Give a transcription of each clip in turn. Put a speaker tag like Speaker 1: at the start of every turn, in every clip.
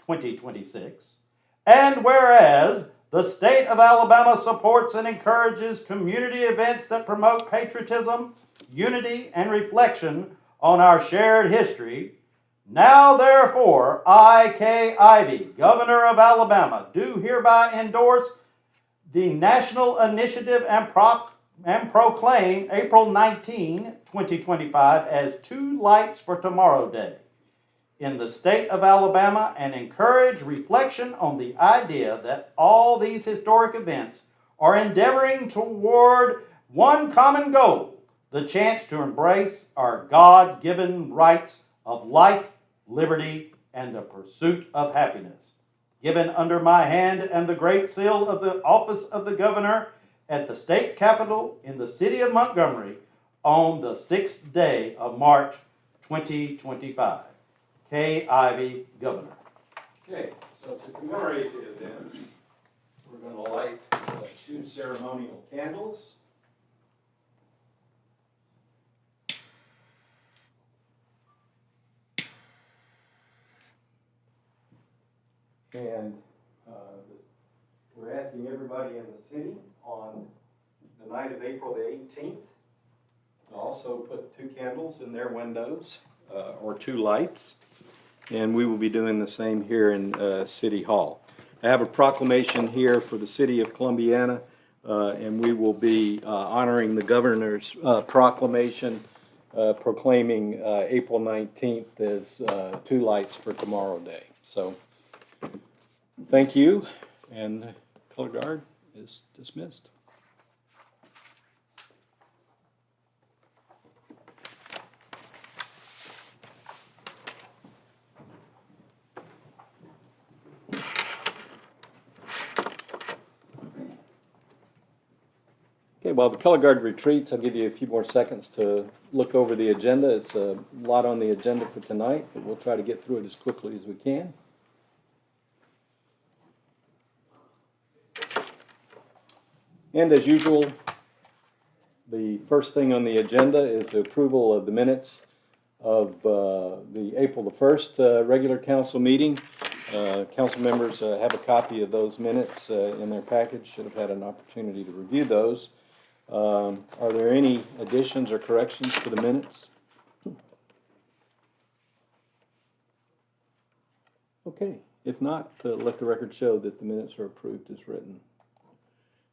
Speaker 1: 2026. And whereas the state of Alabama supports and encourages community events that promote patriotism, unity, and reflection on our shared history, now therefore, I, Kay Ivey, Governor of Alabama, do hereby endorse the national initiative and proclaim April 19, 2025 as Two Lights for Tomorrow Day in the state of Alabama and encourage reflection on the idea that all these historic events are endeavoring toward one common goal, the chance to embrace our God-given rights of life, liberty, and the pursuit of happiness. Given under my hand and the great seal of the office of the governor at the state capitol in the city of Montgomery on the 6th day of March 2025. Kay Ivey, Governor.
Speaker 2: Okay, so to commemorate the event, we're going to light two ceremonial candles. And we're asking everybody in the city on the night of April the 18th to also put two candles in their windows or two lights. And we will be doing the same here in City Hall. I have a proclamation here for the city of Columbiana, and we will be honoring the governor's proclamation proclaiming April 19th as Two Lights for Tomorrow Day. So, thank you, and the color guard is dismissed. Okay, while the color guard retreats, I'll give you a few more seconds to look over the agenda. It's a lot on the agenda for tonight, but we'll try to get through it as quickly as we can. And as usual, the first thing on the agenda is the approval of the minutes of the April the 1st regular council meeting. Council members have a copy of those minutes in their package, should have had an opportunity to review those. Are there any additions or corrections to the minutes? Okay, if not, let the record show that the minutes are approved as written.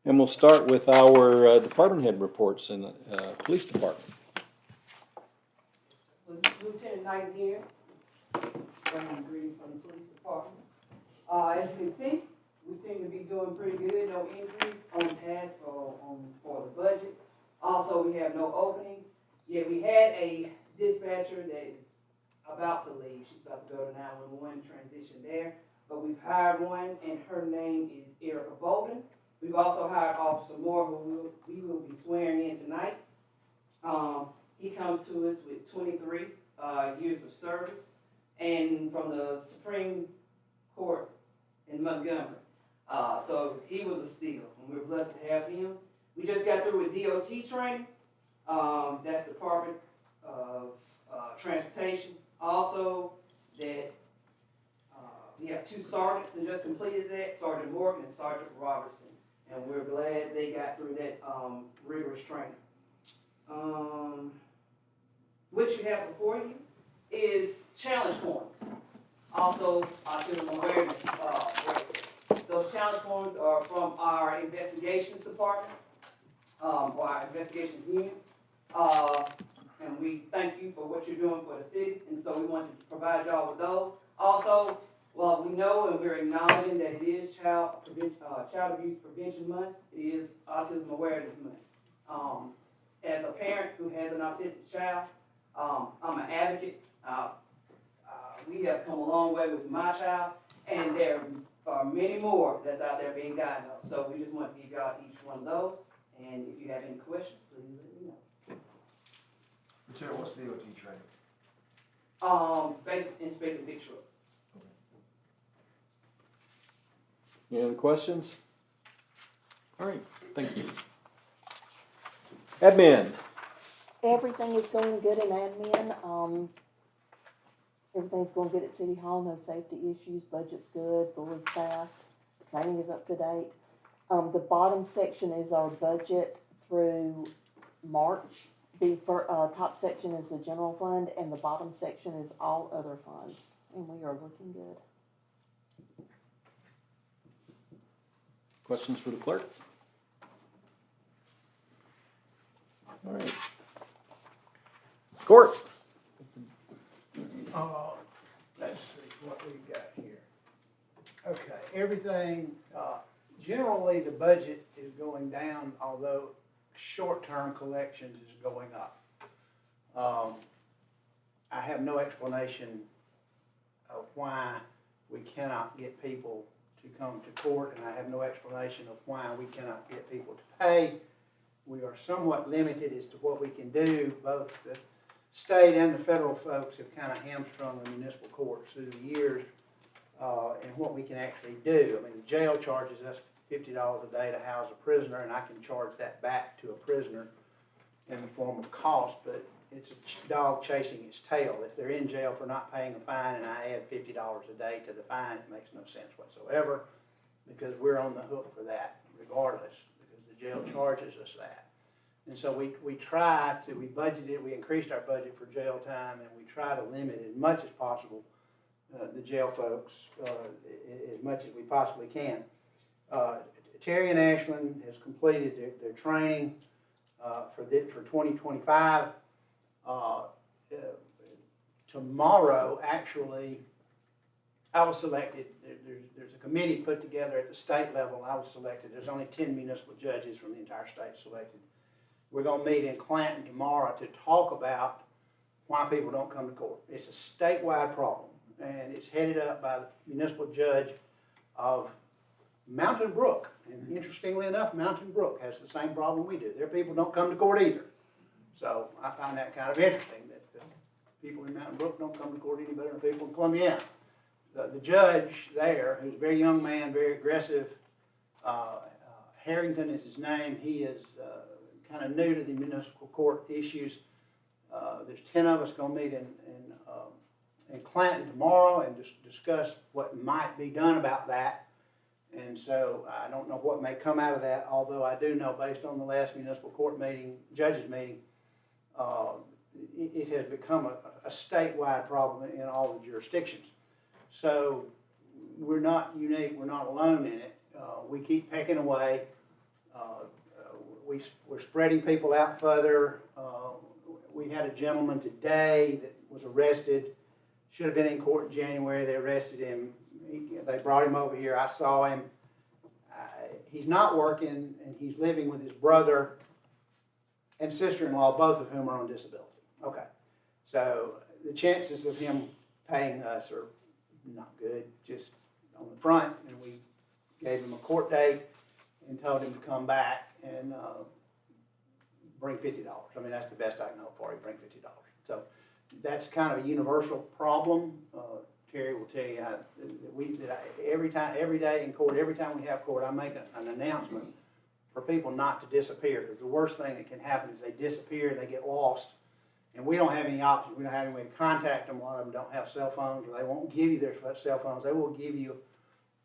Speaker 2: And we'll start with our department head reports in the police department.
Speaker 3: Lieutenant Knight here, bringing greetings from the police department. As you can see, we seem to be doing pretty good. No injuries on task for the budget. Also, we have no openings. Yet we had a dispatcher that is about to leave. She's about to go to 911 transition there. But we've hired one, and her name is Erica Bolden. We've also hired Officer Moore, who we will be swearing in tonight. He comes to us with 23 years of service, and from the Supreme Court in Montgomery. So he was a steal, and we're blessed to have him. We just got through with DOT training. That's Department of Transportation. Also, that we have two sergeants that just completed that, Sergeant Morgan and Sergeant Robertson. And we're glad they got through that rigorous training. What you have before you is challenge points. Also, autism awareness bracelets. Those challenge points are from our investigations department, or our investigations unit. And we thank you for what you're doing for the city, and so we want to provide y'all with those. Also, well, we know and we're acknowledging that it is Child Abuse Prevention Month. It is Autism Awareness Month. As a parent who has an autistic child, I'm an advocate. We have come a long way with my child, and there are many more that's out there being diagnosed. So we just want to give y'all each one of those. And if you have any questions, please let me know.
Speaker 4: Lieutenant, what's DOT training?
Speaker 3: Basic inspecting big trucks.
Speaker 2: Any other questions? All right, thank you. Admin.
Speaker 5: Everything is going good in admin. Everything's going good at City Hall, no safety issues, budget's good, fully staffed, training is up to date. The bottom section is our budget through March. The top section is the general fund, and the bottom section is all other funds, and we are looking good.
Speaker 6: Questions for the clerk? All right. Court.
Speaker 7: Let's see what we got here. Okay, everything, generally the budget is going down, although short-term collections is going up. I have no explanation of why we cannot get people to come to court, and I have no explanation of why we cannot get people to pay. We are somewhat limited as to what we can do. Both the state and the federal folks have kind of hamstrung the municipal courts through the years, and what we can actually do. I mean, the jail charges us $50 a day to house a prisoner, and I can charge that back to a prisoner in the form of cost, but it's a dog chasing its tail. If they're in jail for not paying a fine and I add $50 a day to the fine, it makes no sense whatsoever, because we're on the hook for that regardless, because the jail charges us that. And so we budgeted, we increased our budget for jail time, and we try to limit as much as possible the jail folks as much as we possibly can. Terry and Ashland has completed their training for 2025. Tomorrow, actually, I was selected. There's a committee put together at the state level. I was selected. There's only 10 municipal judges from the entire state selected. We're going to meet in Clanton tomorrow to talk about why people don't come to court. It's a statewide problem, and it's headed up by the municipal judge of Mountain Brook. And interestingly enough, Mountain Brook has the same problem we do. Their people don't come to court either. So I find that kind of interesting that the people in Mountain Brook don't come to court any better than people in Columbiana. The judge there, who's a very young man, very aggressive, Harrington is his name. He is kind of new to the municipal court issues. There's 10 of us going to meet in Clanton tomorrow and discuss what might be done about that. And so I don't know what may come out of that, although I do know, based on the last municipal court meeting, judges meeting, it has become a statewide problem in all the jurisdictions. So we're not unique, we're not alone in it. We keep pecking away. We're spreading people out further. We had a gentleman today that was arrested, should have been in court in January. They arrested him. They brought him over here. I saw him. He's not working, and he's living with his brother and sister-in-law, both of whom are on disability. Okay, so the chances of him paying us are not good, just on the front. And we gave him a court date and told him to come back and bring $50. I mean, that's the best I can hope for. He bring $50. So that's kind of a universal problem. Terry will tell you every day in court, every time we have court, I make an announcement for people not to disappear, because the worst thing that can happen is they disappear and they get lost, and we don't have any options. We don't have any way to contact them. A lot of them don't have cell phones, or they won't give you their cell phones. They will give you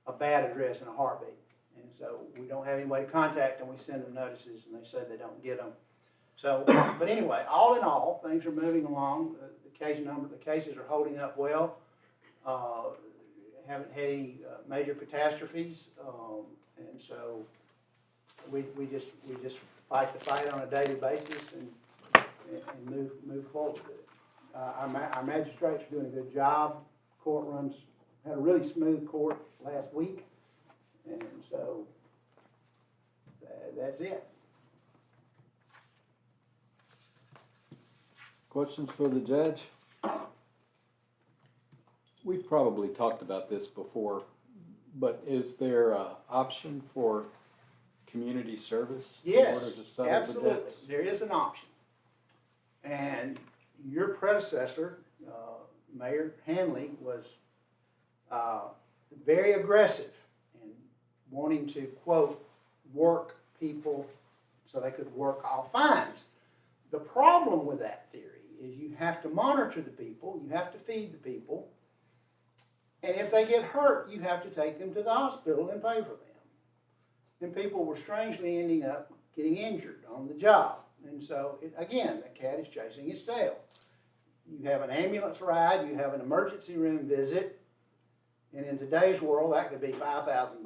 Speaker 7: a bad address in a heartbeat, and so we don't have any way to contact them. We send them notices, and they say they don't get them. So, but anyway, all in all, things are moving along. The cases are holding up well. Haven't had any major catastrophes, and so we just fight the fight on a daily basis and move forward with it. Our magistrates are doing a good job. Court had a really smooth court last week, and so that's it.
Speaker 6: Questions for the judge? We've probably talked about this before, but is there an option for community service in
Speaker 7: Yes,
Speaker 6: order to settle
Speaker 7: absolutely.
Speaker 6: the debts?
Speaker 7: There is an option. And your predecessor, Mayor Hanley, was very aggressive in wanting to, quote, work people so they could work off fines. The problem with that theory is you have to monitor the people, you have to feed the people. And if they get hurt, you have to take them to the hospital and pay for them. And people were strangely ending up getting injured on the job. And so, again, the cat is chasing its tail. You have an ambulance ride, you have an emergency room visit, and in today's world, that could be $5,000.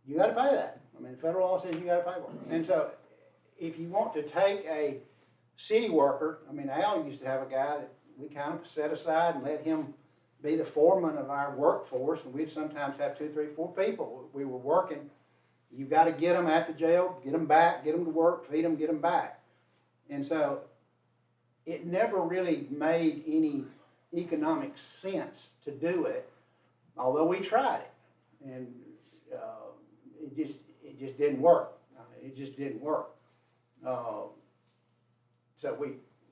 Speaker 7: You gotta pay that. I mean, federal law says you gotta pay for it. And so, if you want to take a city worker, I mean, Al used to have a guy that we kind of set aside and let him be the foreman of our workforce, and we'd sometimes have 2, 3, 4 people. We were working. You gotta get them at the jail, get them back, get them to work, feed them, get them back. And so, it never really made any economic sense to do it, although we tried it. And it just didn't work. It just didn't work. So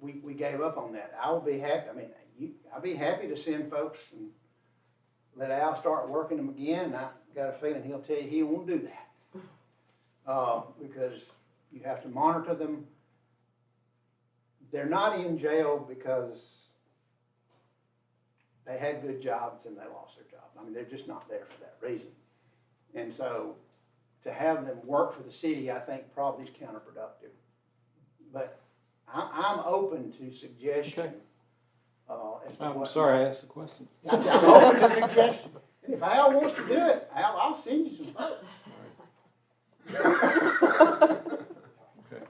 Speaker 7: we gave up on that. I would be happy, I mean, I'd be happy to send folks and let Al start working them again, and I got a feeling he'll tell you he won't do that. Because you have to monitor them. They're not in jail because they had good jobs and they lost their job. I mean, they're just not there for that reason. And so to have them work for the city, I think probably is counterproductive. But I'm open to suggestion. As to
Speaker 6: I'm
Speaker 7: what
Speaker 6: sorry I asked the question.
Speaker 7: I'm open to suggestion. And if Al wants to do it, Al, I'll send you some folks.
Speaker 6: Okay.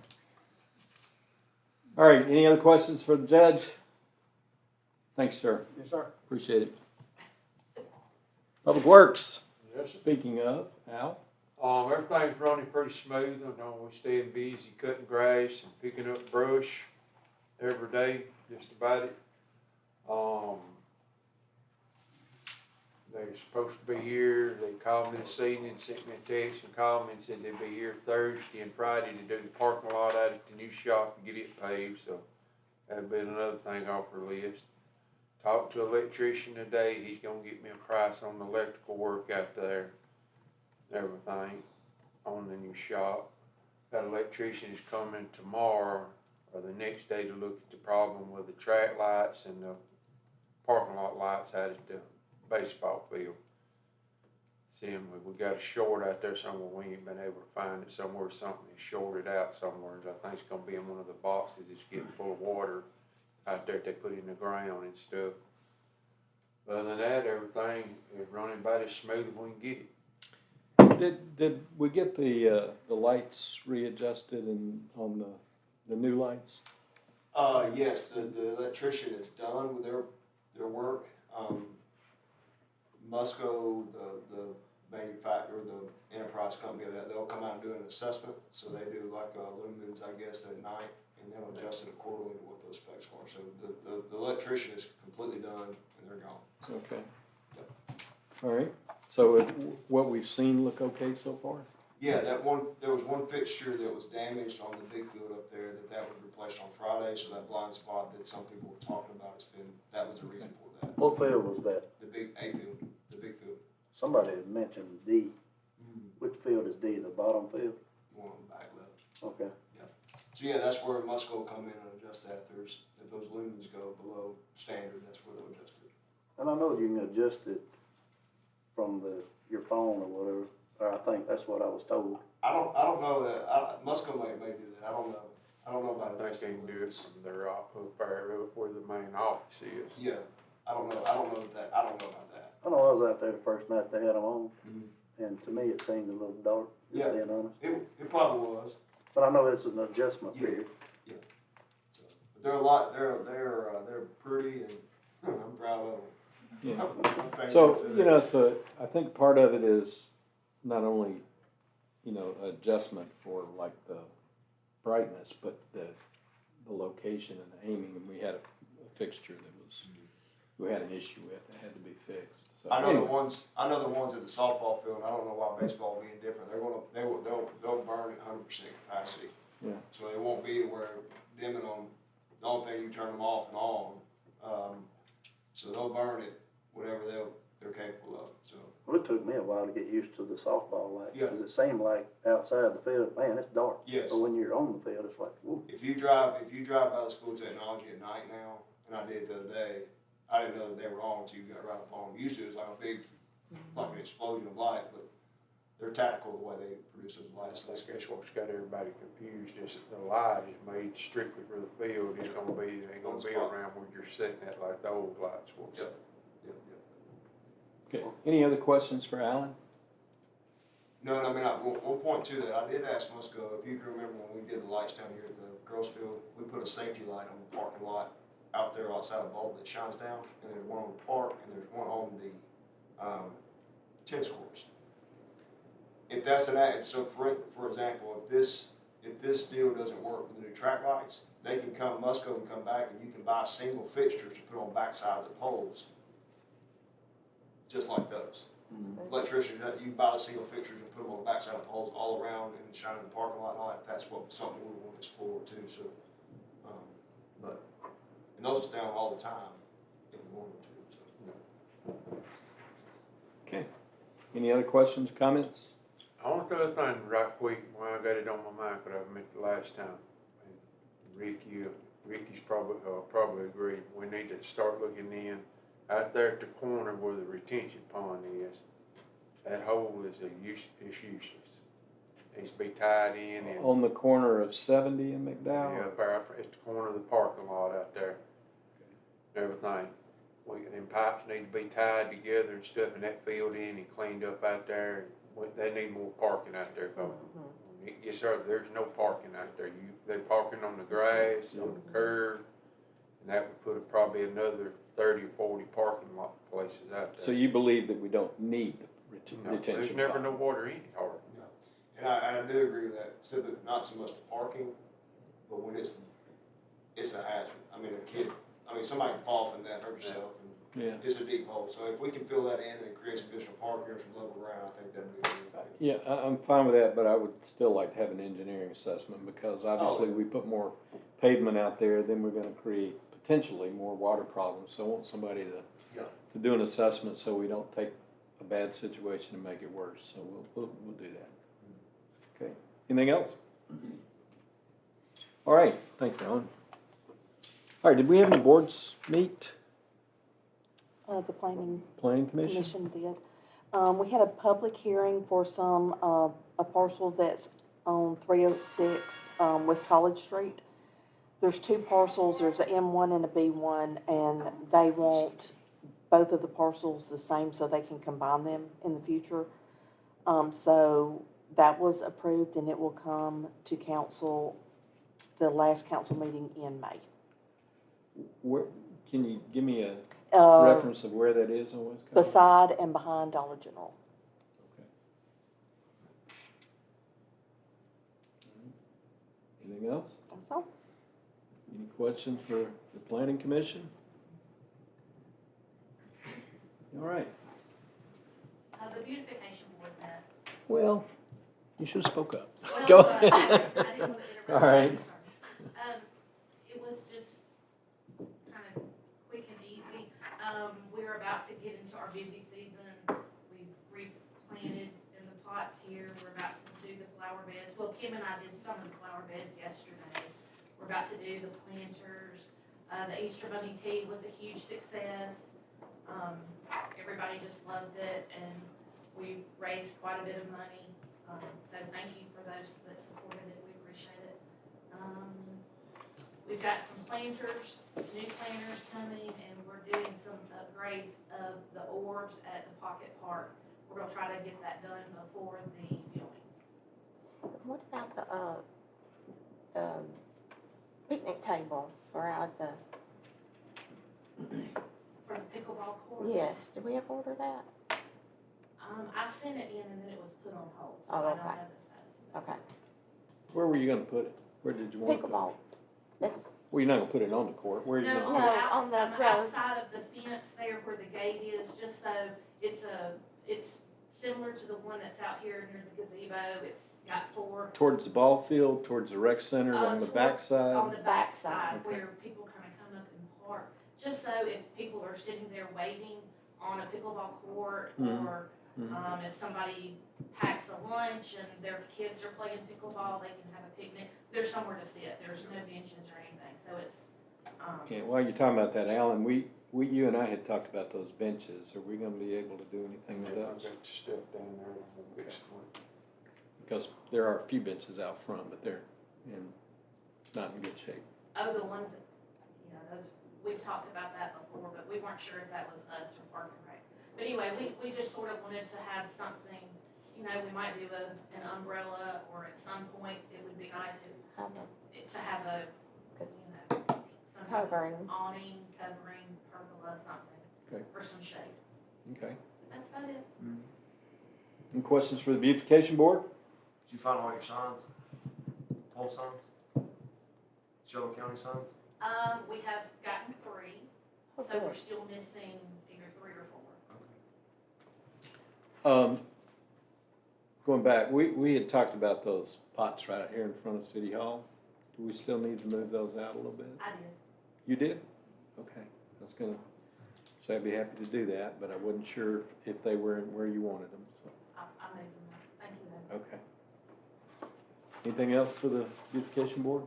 Speaker 6: All right, any other questions for the judge? Thanks, sir.
Speaker 7: Yes, sir.
Speaker 6: Appreciate it. Public Works,
Speaker 8: Yes,
Speaker 6: speaking of, Al?
Speaker 8: everything's running pretty smooth. I know we're staying busy cutting grass and picking up brush every day, just about it. They're supposed to be here. They called me this evening, sent me a text and called me and said they'd be here Thursday and Friday to do the parking lot out at the new shop and get it paved, so that'd been another thing off our list. Talked to an electrician today. He's gonna get me a price on the electrical work out there, everything on the new shop. That electrician is coming tomorrow or the next day to look at the problem with the track lights and the parking lot lights out at the baseball field. Seeing we got a short out there somewhere. We ain't been able to find it somewhere. Something is shorted out somewhere. I think it's gonna be in one of the boxes. It's getting full of water out there that they put in the ground and stuff. Other than that, everything is running about as smooth as we can get it.
Speaker 6: Did we get the lights readjusted and on the new lights?
Speaker 4: Yes, the electrician is done with their work. Musco, the manufacturer, the enterprise company, they'll come out and do an assessment. So they do like lumens, I guess, at night, and they'll adjust it accordingly to what those specs are. So the electrician is completely done and they're gone.
Speaker 6: Okay.
Speaker 4: Yep.
Speaker 6: All right. So what we've seen look okay so far?
Speaker 4: Yeah, there was one fixture that was damaged on the big field up there that was replaced on Friday. So that blind spot that some people were talking about, that was the reason for that.
Speaker 9: What field was that?
Speaker 4: The big A field, the big field.
Speaker 9: Somebody had mentioned D. Which field is D, the bottom field?
Speaker 4: One on the back left.
Speaker 9: Okay.
Speaker 4: So yeah, that's where Musco come in and adjust that. If those lumens go below standard, that's where they'll adjust it.
Speaker 9: And I know you can adjust it from your phone or whatever, or I think that's what I was told.
Speaker 4: I don't know that, Musco may do that, I don't know about
Speaker 8: I
Speaker 4: it.
Speaker 8: think they can do it from their up there where the main office is.
Speaker 4: Yeah, I don't know about that.
Speaker 9: I know I was out there the first night they had them on, and to me it seemed a little dark,
Speaker 4: Yeah.
Speaker 9: just being honest.
Speaker 4: It probably was,
Speaker 9: But I know it's an adjustment period.
Speaker 4: so, but they're pretty and I'm proud of them.
Speaker 6: Yeah.
Speaker 4: I'm
Speaker 6: So,
Speaker 4: thankful.
Speaker 6: I think part of it is not only, adjustment for like the brightness, but the location and the aiming. And we had a fixture we had an issue with that had to be fixed. So,
Speaker 4: I know
Speaker 6: anyway.
Speaker 4: the ones at the softball field. I don't know why baseball being different. They'll burn at 100% capacity.
Speaker 6: Yeah.
Speaker 4: So it won't be where dimming them. The only thing you turn them off and on. So they'll burn it whatever they're capable of. So
Speaker 9: Well, still took me a while to get used to the softball lights,
Speaker 4: Yeah.
Speaker 9: cause it seemed like outside the field, man, it's dark.
Speaker 4: Yes.
Speaker 9: But when you're on the field, it's like, whoa.
Speaker 4: If you drive by the school technology at night now, and I did the other day, I didn't know that they were on until you got right up on them. Usually it's like a big, like an explosion of light, but they're tactical the way they produce those lights.
Speaker 8: I guess what's got everybody confused is that the light is made strictly for the field, it's gonna be, it ain't gonna be around where you're sitting at like the old lights was.
Speaker 4: Yep.
Speaker 6: Okay, any other questions for Alan?
Speaker 4: No, and I mean, one point too that I did ask Musco, if you can remember when we did the lights down here at the girls' field, we put a safety light on the parking lot out there outside of Bolt that shines down, and there's one on the park, and there's one on the, tennis courts. If that's so for example, if this deal doesn't work with the new track lights, they can come, Musco can come back and you can buy single fixtures to put on back sides of poles, just like those. Electricians, you buy the single fixtures and put them on the backside of poles all around and shine in the parking lot and all that. That's something we want to explore too. So, and those are down all the time if we wanted to. So.
Speaker 6: Okay, any other questions, comments?
Speaker 8: Only other thing right quick, while I got it on my mind, but I meant the last time, and Ricky's probably agreed, we need to start looking in, out there at the corner where the retention pond is, that hole is useless. Needs to be tied in and.
Speaker 6: On the corner of 70 and
Speaker 8: Yeah,
Speaker 6: McDowell?
Speaker 8: up there at the corner of the parking lot out there. Everything. Them pipes need to be tied together and stuff, and that filled in and cleaned up out there. They need more parking out there, folks. Yes, sir, there's no parking out there. They're parking on the grass, on the curb, and that would put probably another 30 or 40 parking lot places out there.
Speaker 6: So you believe that we don't need the
Speaker 8: No,
Speaker 6: retention
Speaker 8: there's never
Speaker 6: pond?
Speaker 8: no water in it, hardly.
Speaker 4: And I do agree with that. So that not so much the parking, but when it's a hazard. I mean, somebody can fall from that, hurt yourself, and
Speaker 6: Yeah.
Speaker 4: it's a deep hole. So if we can fill that in and create some additional parking or some level ground, I think that'd be a good thing.
Speaker 6: Yeah, I'm fine with that, but I would still like to have an engineering assessment, because obviously we put more pavement out there, then we're gonna create potentially more water problems. So I want somebody to do an assessment so we don't take a bad situation and make it worse. So we'll do that. Okay, anything else? All right, thanks, Alan. All right, did we have any boards meet?
Speaker 5: The planning
Speaker 6: Planning Commission?
Speaker 5: commission did. We had a public hearing for a parcel that's on 306, West College Street. There's two parcels, there's a M1 and a B1, and they want both of the parcels the same so they can combine them in the future. So that was approved, and it will come to council, the last council meeting in May.
Speaker 6: Where, can you give me a
Speaker 5: Uh,
Speaker 6: reference of where that is on West College?
Speaker 5: Beside and behind Dollar General.
Speaker 6: Okay. Anything else?
Speaker 5: That's all.
Speaker 6: Any questions for the Planning Commission? All right.
Speaker 10: The beautification board met.
Speaker 6: Well, you should have spoke up.
Speaker 10: Well,
Speaker 6: Go
Speaker 10: I
Speaker 6: ahead.
Speaker 10: didn't want to interrupt.
Speaker 6: All right.
Speaker 10: I'm sorry. It was just kind of quick and easy. We're about to get into our busy season. We've replanted in the plots here. We're about to do the flower beds. Well, Kim and I did some of the flower beds yesterday. We're about to do the planters. The Easter Bunny tea was a huge success. Everybody just loved it, and we raised quite a bit of money. So thank you for those that supported it, we appreciate it. We've got some planters, new planters coming, and we're doing some upgrades of the orbs at the Pocket Park. We're gonna try to get that done before the viewing.
Speaker 11: What about the picnic table for the,
Speaker 10: For the pickleball courts.
Speaker 11: yes, did we ever order that?
Speaker 10: I sent it in and then it was put on hold, so
Speaker 11: Oh,
Speaker 10: I don't
Speaker 11: okay.
Speaker 10: know the status of it.
Speaker 11: Okay.
Speaker 6: Where were you gonna put it? Where did you want to put it?
Speaker 11: Pickleball.
Speaker 6: Well, you're not gonna put it on the court. Where are you
Speaker 10: No,
Speaker 6: gonna?
Speaker 11: No,
Speaker 10: on
Speaker 11: on
Speaker 10: the
Speaker 11: the road.
Speaker 10: outside of the fence there where the gate is, just so it's similar to the one that's out here near the gazebo. It's got four
Speaker 6: Towards the ball field, towards the rec center, on the
Speaker 10: toward-
Speaker 6: backside?
Speaker 10: on the backside
Speaker 6: Okay.
Speaker 10: where people kind of come up and park. Just so if people are sitting there waiting on a pickleball court
Speaker 6: Mhm.
Speaker 10: or If somebody packs a lunch and their kids are playing pickleball, they can have a picnic. There's somewhere to sit. There's no benches or anything, so it's,
Speaker 6: Okay, while you're talking about that, Alan, you and I had talked about those benches. Are we gonna be able to do anything with
Speaker 8: I've
Speaker 6: those?
Speaker 8: got stuff down there, I'm gonna fix it.
Speaker 6: Because there are a few benches out front, but they're not in good shape.
Speaker 10: oh, the ones that, those, we've talked about that before, but we weren't sure if that was us or Park and Rec. But anyway, we just sort of wanted to have something, we might do an umbrella, or at some point, it would be nice
Speaker 11: Have a
Speaker 10: to have a, some kind of
Speaker 11: covering.
Speaker 10: awning, covering, pergola, something.
Speaker 6: Okay.
Speaker 10: For some shade.
Speaker 6: Okay.
Speaker 10: That's about it.
Speaker 6: Any questions for the beautification board?
Speaker 4: Did you find all your signs? Pole signs? Shelby County signs?
Speaker 10: We have gotten 3,
Speaker 11: Oh,
Speaker 10: so we're
Speaker 11: good.
Speaker 10: still missing either 3 or 4.
Speaker 6: Going back, we had talked about those pots right here in front of City Hall. Do we still need to move those out a little bit?
Speaker 10: I did.
Speaker 6: You did? Okay. I was gonna say I'd be happy to do that, but I wasn't sure if they were where you wanted them, so,
Speaker 10: I made them. Thank you, though.
Speaker 6: okay. Anything else for the beautification board?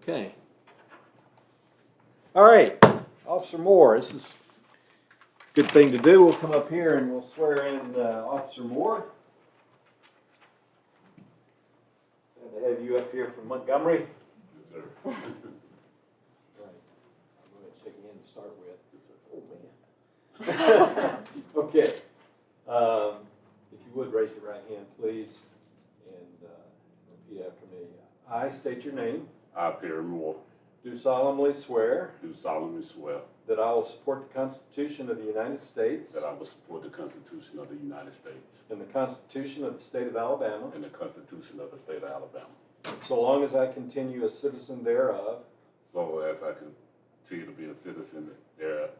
Speaker 6: Okay. All right, Officer Moore, this is a good thing to do. We'll come up here and we'll swear in Officer Moore. Glad to have you up here from Montgomery.
Speaker 12: Yes, sir.
Speaker 6: Right. I'm going to shake your hand to start with. Oh, man. Okay. If you would, raise your right hand, please, and repeat after me. I state your name.
Speaker 12: I, Perry Moore,
Speaker 6: Do solemnly swear
Speaker 12: do solemnly swear
Speaker 6: that I will support the Constitution of the United States
Speaker 12: that I will support the Constitution of the United States
Speaker 6: and the Constitution of the State of Alabama,
Speaker 12: and the Constitution of the State of Alabama,
Speaker 6: so long as I continue a citizen thereof,
Speaker 12: so as I continue to be a citizen thereof,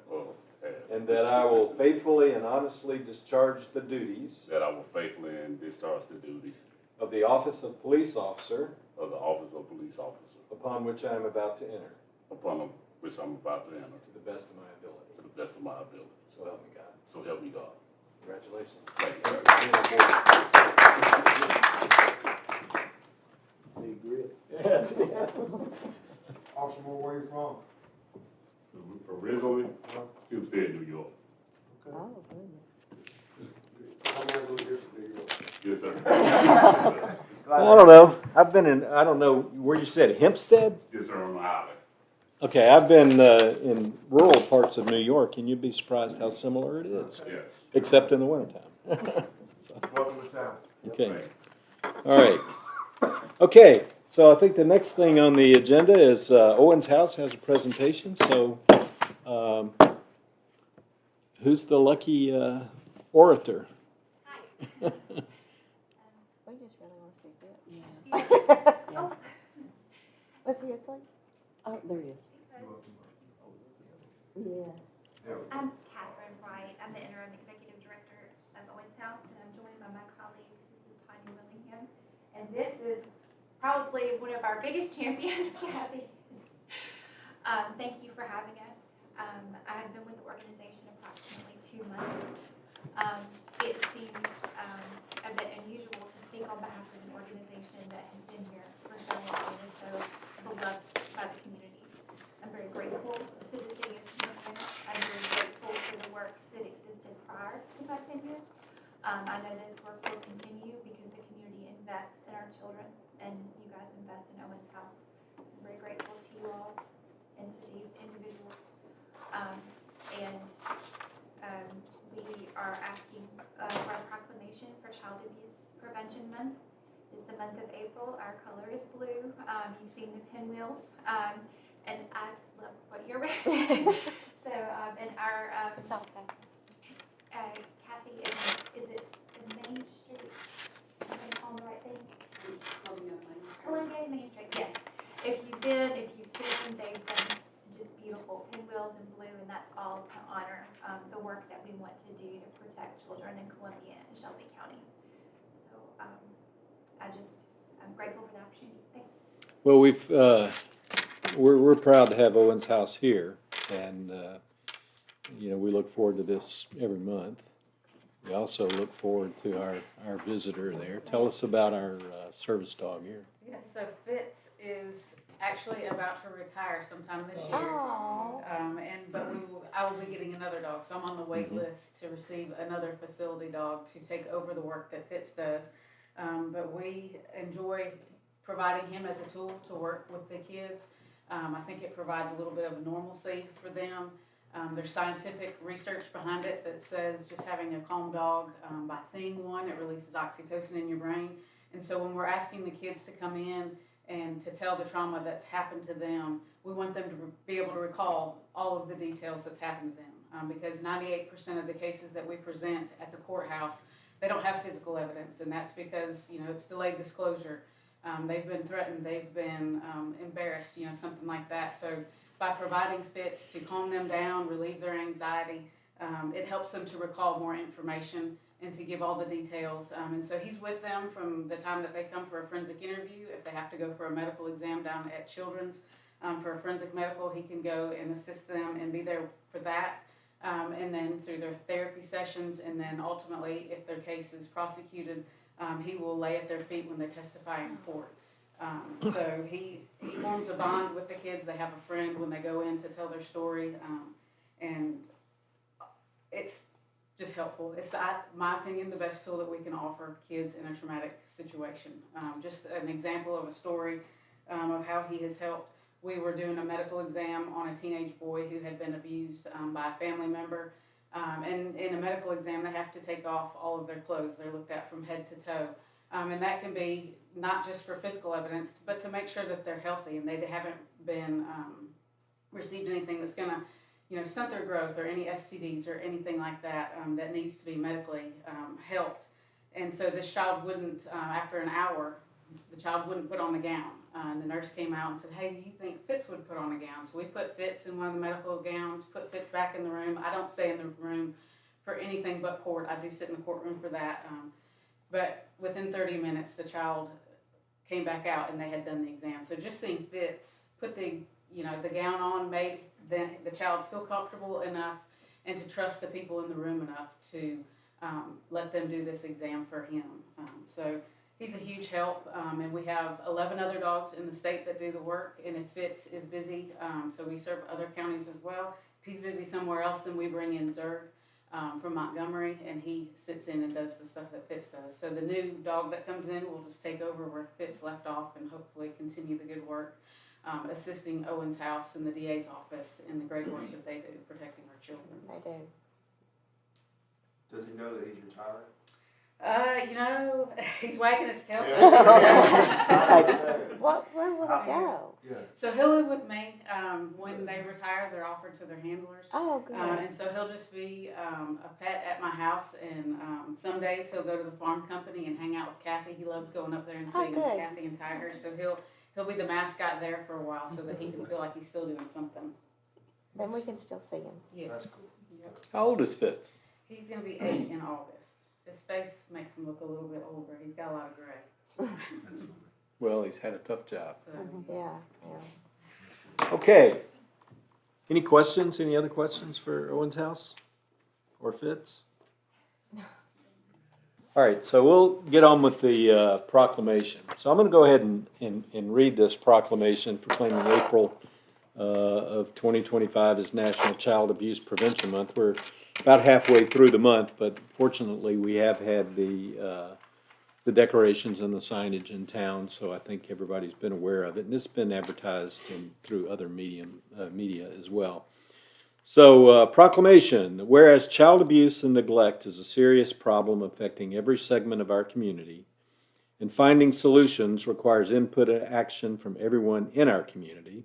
Speaker 6: and that I will faithfully and honestly discharge the duties
Speaker 12: that I will faithfully and discharge the duties
Speaker 6: of the office of police officer
Speaker 12: of the office of police officer
Speaker 6: upon which I am about to enter,
Speaker 12: upon which I'm about to enter
Speaker 6: to the best of my ability.
Speaker 12: to the best of my ability.
Speaker 6: So help me God.
Speaker 12: So help me God.
Speaker 6: Congratulations.
Speaker 12: Thank you, sir.
Speaker 6: Big grit. Yes.
Speaker 4: Officer Moore, where you from?
Speaker 12: Originally, Hempstead, New York.
Speaker 11: Oh, goodness.
Speaker 4: How long have you lived here from New York?
Speaker 12: Yes, sir.
Speaker 6: I don't know. I've been in, I don't know where you said, Hempstead?
Speaker 12: Yes, sir, on the island.
Speaker 6: Okay, I've been in rural parts of New York, and you'd be surprised how similar it is,
Speaker 12: Yeah.
Speaker 6: except in the wintertime.
Speaker 4: Welcome to town.
Speaker 6: Okay, all right. Okay, so I think the next thing on the agenda is Owen's House has a presentation, so who's the lucky orator?
Speaker 11: We just really want to see that.
Speaker 5: Yeah.
Speaker 11: Was he asleep?
Speaker 5: Oh, there he is. Yes.
Speaker 13: I'm Catherine Wright. I'm the interim executive director of Owens House, and I'm joined by my colleagues. This is Tanya Willingham, and this is probably one of our biggest champions, Kathy. Thank you for having us. I have been with the organization approximately 2 months. It seems a bit unusual to speak on behalf of an organization that has been here for so long and is so beloved by the community. I'm very grateful to the city of Smithton. I'm very grateful for the work that existed prior to my tenure. I know this work will continue because the community invests in our children and you guys invest in Owens House. So I'm very grateful to you all and to these individuals. We are asking for a proclamation for Child Abuse Prevention Month. It's the month of April. Our color is blue. You've seen the pinwheels. And I love what you're wearing. So, and our,
Speaker 11: It's okay.
Speaker 13: Kathy, is it the Main Street? Am I on the right thing? Columbia Main Street, yes. If you've seen, they've done just beautiful pinwheels in blue, and that's all to honor the work that we want to do to protect children in Columbia and Shelby County. So, I'm grateful for the opportunity. Thank you.
Speaker 6: Well, we're proud to have Owen's House here, and we look forward to this every month. We also look forward to our visitor there. Tell us about our service dog here.
Speaker 14: Yes, so Fitz is actually about to retire sometime this year.
Speaker 11: Oh.
Speaker 14: I will be getting another dog, so I'm on the wait list to receive another facility dog to take over the work that Fitz does. But we enjoy providing him as a tool to work with the kids. I think it provides a little bit of normalcy for them. There's scientific research behind it that says just having a calm dog, by seeing one, it releases oxytocin in your brain. And so when we're asking the kids to come in and to tell the trauma that's happened to them, we want them to be able to recall all of the details that's happened to them. Because 98% of the cases that we present at the courthouse, they don't have physical evidence, and that's because, it's delayed disclosure. They've been threatened, they've been embarrassed, something like that. So by providing Fitz to calm them down, relieve their anxiety, it helps them to recall more information and to give all the details. And so he's with them from the time that they come for a forensic interview. If they have to go for a medical exam down at Children's for a forensic medical, he can go and assist them and be there for that. And then through their therapy sessions, and then ultimately, if their case is prosecuted, he will lay at their feet when they testify in court. So he forms a bond with the kids. They have a friend when they go in to tell their story, and it's just helpful. It's, my opinion, the best tool that we can offer kids in a traumatic situation. Just an example of a story of how he has helped. We were doing a medical exam on a teenage boy who had been abused by a family member. And in a medical exam, they have to take off all of their clothes. They're looked at from head to toe. And that can be not just for physical evidence, but to make sure that they're healthy and they haven't been received anything that's going to, stunt their growth or any STDs or anything like that that needs to be medically helped. And so this child wouldn't, after an hour, the child wouldn't put on the gown. And the nurse came out and said, "Hey, do you think Fitz would put on a gown?" So we put Fitz in one of the medical gowns, put Fitz back in the room. I don't stay in the room for anything but court. I do sit in the courtroom for that. But within 30 minutes, the child came back out and they had done the exam. So just seeing Fitz put the gown on made the child feel comfortable enough and to trust the people in the room enough to let them do this exam for him. So he's a huge help, and we have 11 other dogs in the state that do the work, and if Fitz is busy, so we serve other counties as well. If he's busy somewhere else, then we bring in Zerg from Montgomery, and he sits in and does the stuff that Fitz does. So the new dog that comes in will just take over where Fitz left off and hopefully continue the good work, assisting Owens House and the DA's office in the great work that they do, protecting our children.
Speaker 11: They do.
Speaker 4: Does he know that he's retiring?
Speaker 14: He's wagging his tail.
Speaker 11: Where will it go?
Speaker 4: Yeah.
Speaker 14: So he'll live with me. When they retire, they're offered to their handlers.
Speaker 11: Oh, good.
Speaker 14: And so he'll just be a pet at my house. And some days he'll go to the farm company and hang out with Kathy. He loves going up there and seeing
Speaker 11: good.
Speaker 14: Kathy and Tiger. So he'll be the mascot there for a while so that he can feel like he's still doing something.
Speaker 11: Then we can still see him.
Speaker 14: Yes.
Speaker 4: That's cool.
Speaker 14: Yep.
Speaker 6: How old is Fitz?
Speaker 14: He's going to be 8 in August. His face makes him look a little bit older. He's got a lot of gray.
Speaker 4: That's fine.
Speaker 6: Well, he's had a tough job.
Speaker 14: So,
Speaker 11: Yeah.
Speaker 6: Okay. Any questions? Any other questions for Owens House or Fitz? All right, so we'll get on with the proclamation. So I'm going to go ahead and read this proclamation proclaiming April of 2025 as National Child Abuse Prevention Month. We're about halfway through the month, but fortunately we have had the decorations and the signage in town, so I think everybody's been aware of it, and it's been advertised through other media as well. So, proclamation, whereas child abuse and neglect is a serious problem affecting every segment of our community, and finding solutions requires input and action from everyone in our community,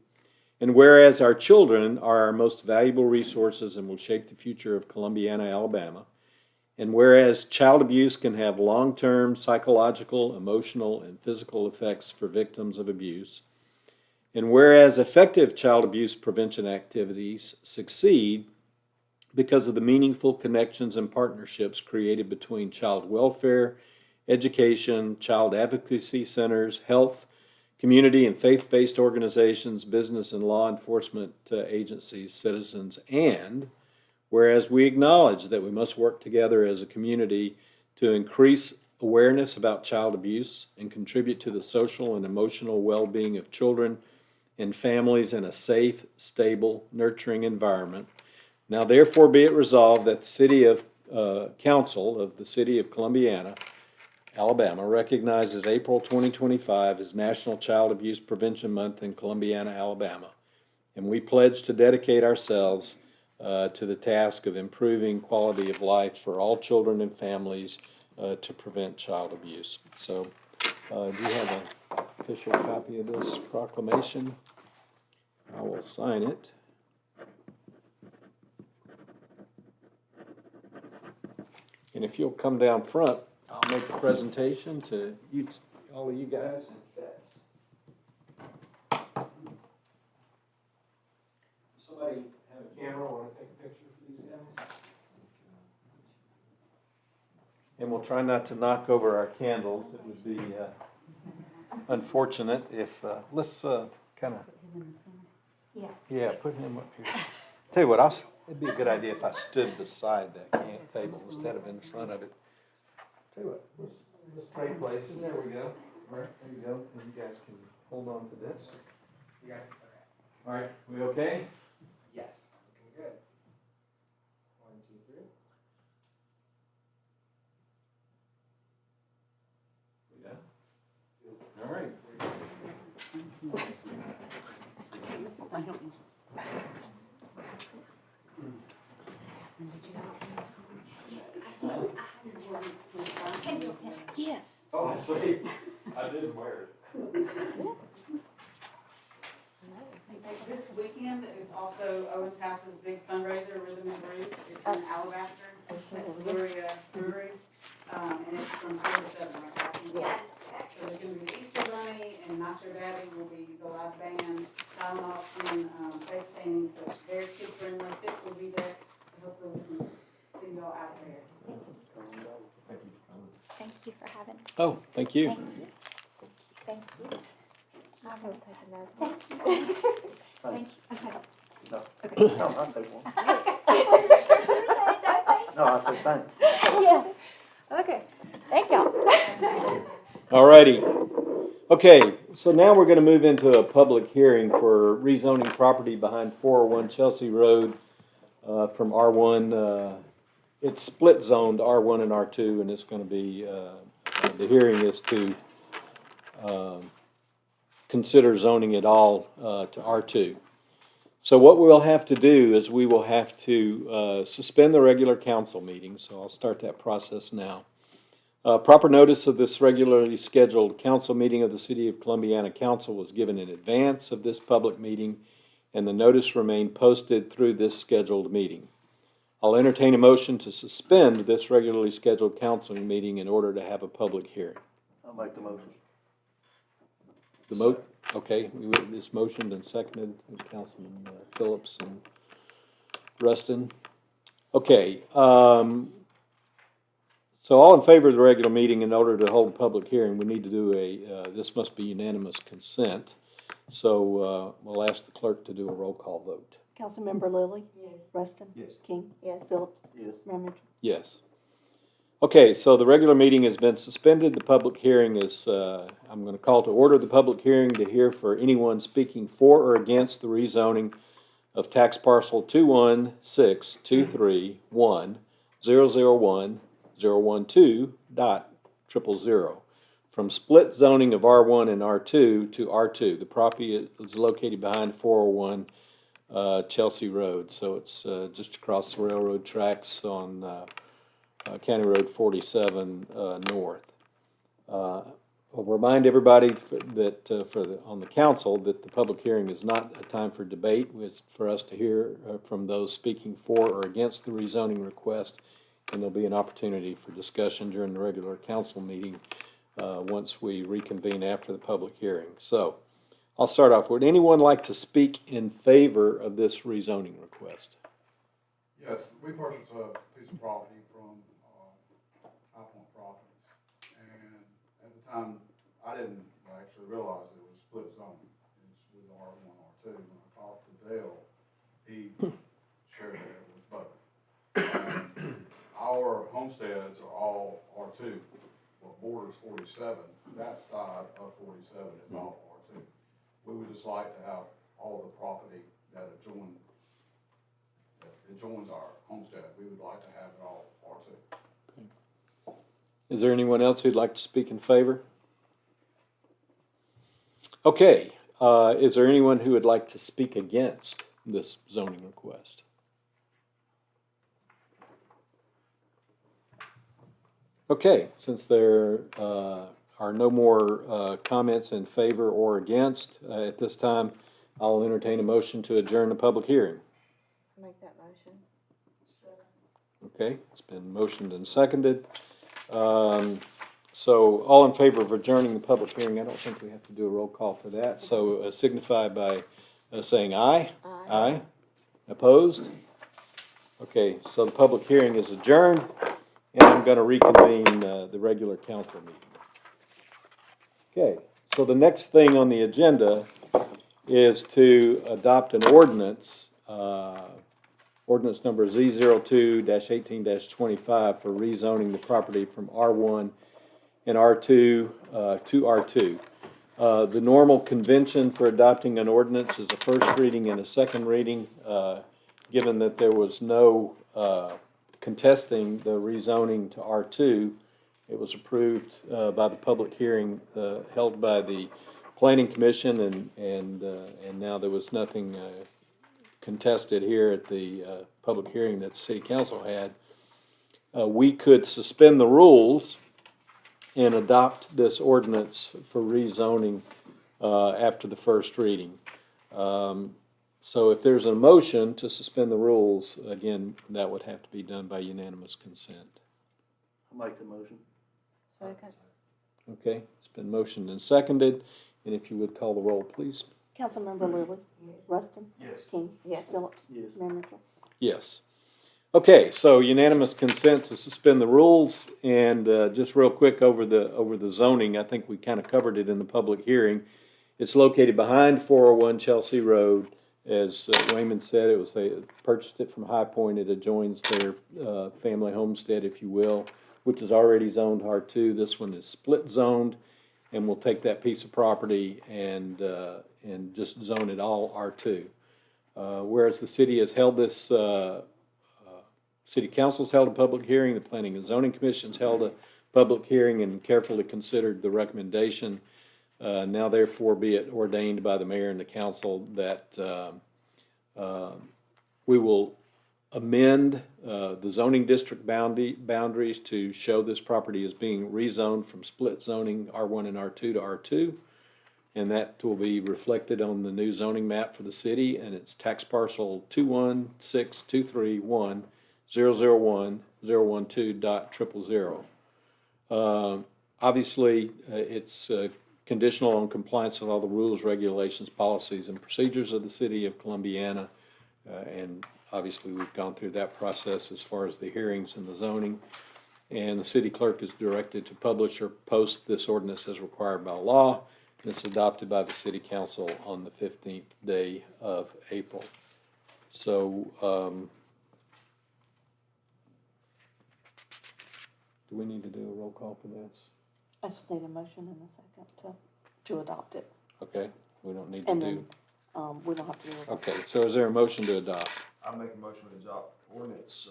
Speaker 6: and whereas our children are our most valuable resources and will shape the future of Columbiana, Alabama, and whereas child abuse can have long-term psychological, emotional, and physical effects for victims of abuse, and whereas effective child abuse prevention activities succeed because of the meaningful connections and partnerships created between child welfare, education, child advocacy centers, health, community and faith-based organizations, business and law enforcement agencies, citizens, and whereas we acknowledge that we must work together as a community to increase awareness about child abuse and contribute to the social and emotional well-being of children and families in a safe, stable, nurturing environment. Now therefore be it resolved that the City of Council of the City of Columbiana, Alabama recognizes April 2025 as National Child Abuse Prevention Month in Columbiana, Alabama. And we pledge to dedicate ourselves to the task of improving quality of life for all children and families to prevent child abuse. So, do you have an official copy of this proclamation? I will sign it. And if you'll come down front, I'll make a presentation to you, all of you guys. Somebody have a camera, want to take a picture for these guys? And we'll try not to knock over our candles. It would be unfortunate if, let's kind of,
Speaker 11: Yes.
Speaker 6: yeah, put him up here. Tell you what, it'd be a good idea if I stood beside that table instead of in front of it. Tell you what, let's trade places. There we go. All right, there you go. And you guys can hold on to this. All right, we okay?
Speaker 4: Yes. Looking good. 1, 2, 3.
Speaker 6: Yeah. All right.
Speaker 11: Yes.
Speaker 4: Oh, I see. I didn't wear it.
Speaker 14: This weekend is also Owens House's big fundraiser, Rhythm and Roots. It's in Alabaster. It's Luria Brewery, and it's from 4 to 7, right?
Speaker 11: Yes.
Speaker 14: So there's gonna be Easter Bunny and Nacho Daddy will be the live band, silent auction, face painting, so it's very kid friendly. Fitz will be there. Hopefully we can see y'all out there.
Speaker 11: Thank you for having us.
Speaker 6: Oh, thank you.
Speaker 11: Thank you. Thank you. I will take a note. Thank you. Thank you. Okay.
Speaker 9: No.
Speaker 11: Okay.
Speaker 9: No, I'll take one.
Speaker 11: Okay.
Speaker 9: No, I said thanks.
Speaker 11: Yes. Okay. Thank y'all.
Speaker 6: All righty. Okay, so now we're going to move into a public hearing for rezoning property behind 401 Chelsea Road from R1. It's split zoned R1 and R2, and it's going to be, the hearing is to consider zoning it all to R2. So what we'll have to do is we will have to suspend the regular council meeting, so I'll start that process now. Proper notice of this regularly scheduled council meeting of the City of Columbiana Council was given in advance of this public meeting, and the notice remained posted through this scheduled meeting. I'll entertain a motion to suspend this regularly scheduled council meeting in order to have a public hearing.
Speaker 9: I'll make the motion.
Speaker 6: Okay, this motioned and seconded, Councilman Phillips and Rustin. Okay, so all in favor of the regular meeting, in order to hold a public hearing, we need to do this must be unanimous consent. So we'll ask the clerk to do a roll call vote.
Speaker 5: Councilmember Lilly?
Speaker 3: Yes.
Speaker 5: Rustin?
Speaker 4: Yes.
Speaker 5: King?
Speaker 11: Yes.
Speaker 5: Phillips?
Speaker 9: Yes.
Speaker 5: Ramage?
Speaker 6: Yes. Okay, so the regular meeting has been suspended. The public hearing is, I'm going to call to order the public hearing to hear for anyone speaking for or against the rezoning of tax parcel 216231001.012.000 from split zoning of R1 and R2 to R2. The property is located behind 401 Chelsea Road, so it's just across the railroad tracks on County Road 47 North. I'll remind everybody that on the council that the public hearing is not a time for debate. It's for us to hear from those speaking for or against the rezoning request, and there'll be an opportunity for discussion during the regular council meeting once we reconvene after the public hearing. So I'll start off. Would anyone like to speak in favor of this rezoning request?
Speaker 15: Yes, we purchased a piece of property from High Point Properties, and at the time, I didn't actually realize it was split zoning. It's with R1, R2. When I talked to Dale, he shared that it was both. homesteads are all R2. What borders 47, that side of 47 is all R2. We would just like to have all the property that adjoins our homestead, we would like to have it all R2.
Speaker 6: Is there anyone else who'd like to speak in favor? Okay, is there anyone who would like to speak against this zoning request? Okay, since there are no more comments in favor or against, at this time, I'll entertain a motion to adjourn the public hearing.
Speaker 11: Make that motion.
Speaker 6: Okay, it's been motioned and seconded. So all in favor of adjourning the public hearing, I don't think we have to do a roll call for that, so signify by saying aye.
Speaker 11: Aye.
Speaker 6: Aye. Opposed? Okay, so the public hearing is adjourned, and I'm going to reconvene the regular council meeting. Okay, so the next thing on the agenda is to adopt an ordinance, ordinance number Z02-18-25 for rezoning the property from R1 and R2 to R2. The normal convention for adopting an ordinance is a first reading and a second reading. Given that there was no contesting the rezoning to R2, it was approved by the public hearing held by the Planning Commission, and now there was nothing contested here at the public hearing that the City Council had. We could suspend the rules and adopt this ordinance for rezoning after the first reading. So if there's a motion to suspend the rules, again, that would have to be done by unanimous consent.
Speaker 9: I'll make the motion.
Speaker 11: Second.
Speaker 6: Okay, it's been motioned and seconded, and if you would call the roll, please.
Speaker 5: Councilmember Lilly. Rustin.
Speaker 2: Yes.
Speaker 5: King.
Speaker 11: Yes.
Speaker 5: Phillips.
Speaker 9: Yes.
Speaker 5: Mayor Mitchell.
Speaker 6: Yes. Okay, so unanimous consent to suspend the rules, and just real quick over the zoning, I think we kind of covered it in the public hearing. It's located behind 401 Chelsea Road. As Raymond said, they purchased it from High Point. It adjoins their family homestead, if you will, which is already zoned R2. This one is split zoned, and we'll take that piece of property and just zone it all R2. Whereas the city has held this, City Council's held a public hearing, the Planning and Zoning Commission's held a public hearing and carefully considered the recommendation. Now therefore be it ordained by the mayor and the council that we will amend the zoning district boundaries to show this property as being rezoned from split zoning R1 and R2 to R2. And that will be reflected on the new zoning map for the city, and it's tax parcel 216231001.012.000. Obviously, it's conditional on compliance with all the rules, regulations, policies, and procedures of the city of Columbiana. And obviously, we've gone through that process as far as the hearings and the zoning. And the city clerk is directed to publish or post this ordinance as required by law. And it's adopted by the city council on the 15th day of April. So, do we need to do a roll call for this?
Speaker 5: I just need a motion and a second to adopt it.
Speaker 6: Okay, we don't need to
Speaker 5: And
Speaker 6: do.
Speaker 5: then, we don't have to do it.
Speaker 6: Okay, so is there a motion to adopt?
Speaker 4: I make a motion to adopt ordinance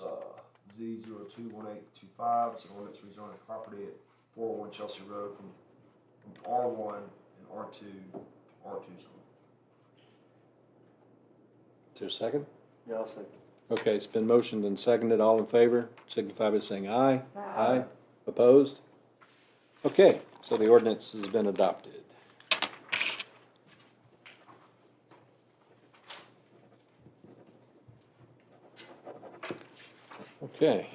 Speaker 4: Z021825. It's an ordinance rezoning property at 401 Chelsea Road from R1 and R2 to R2 zone.
Speaker 6: Is there a second?
Speaker 9: Yeah, I'll second.
Speaker 6: Okay, it's been motioned and seconded. All in favor, signify by saying aye.
Speaker 11: Aye.
Speaker 6: Opposed? Okay, so the ordinance has been adopted. Okay.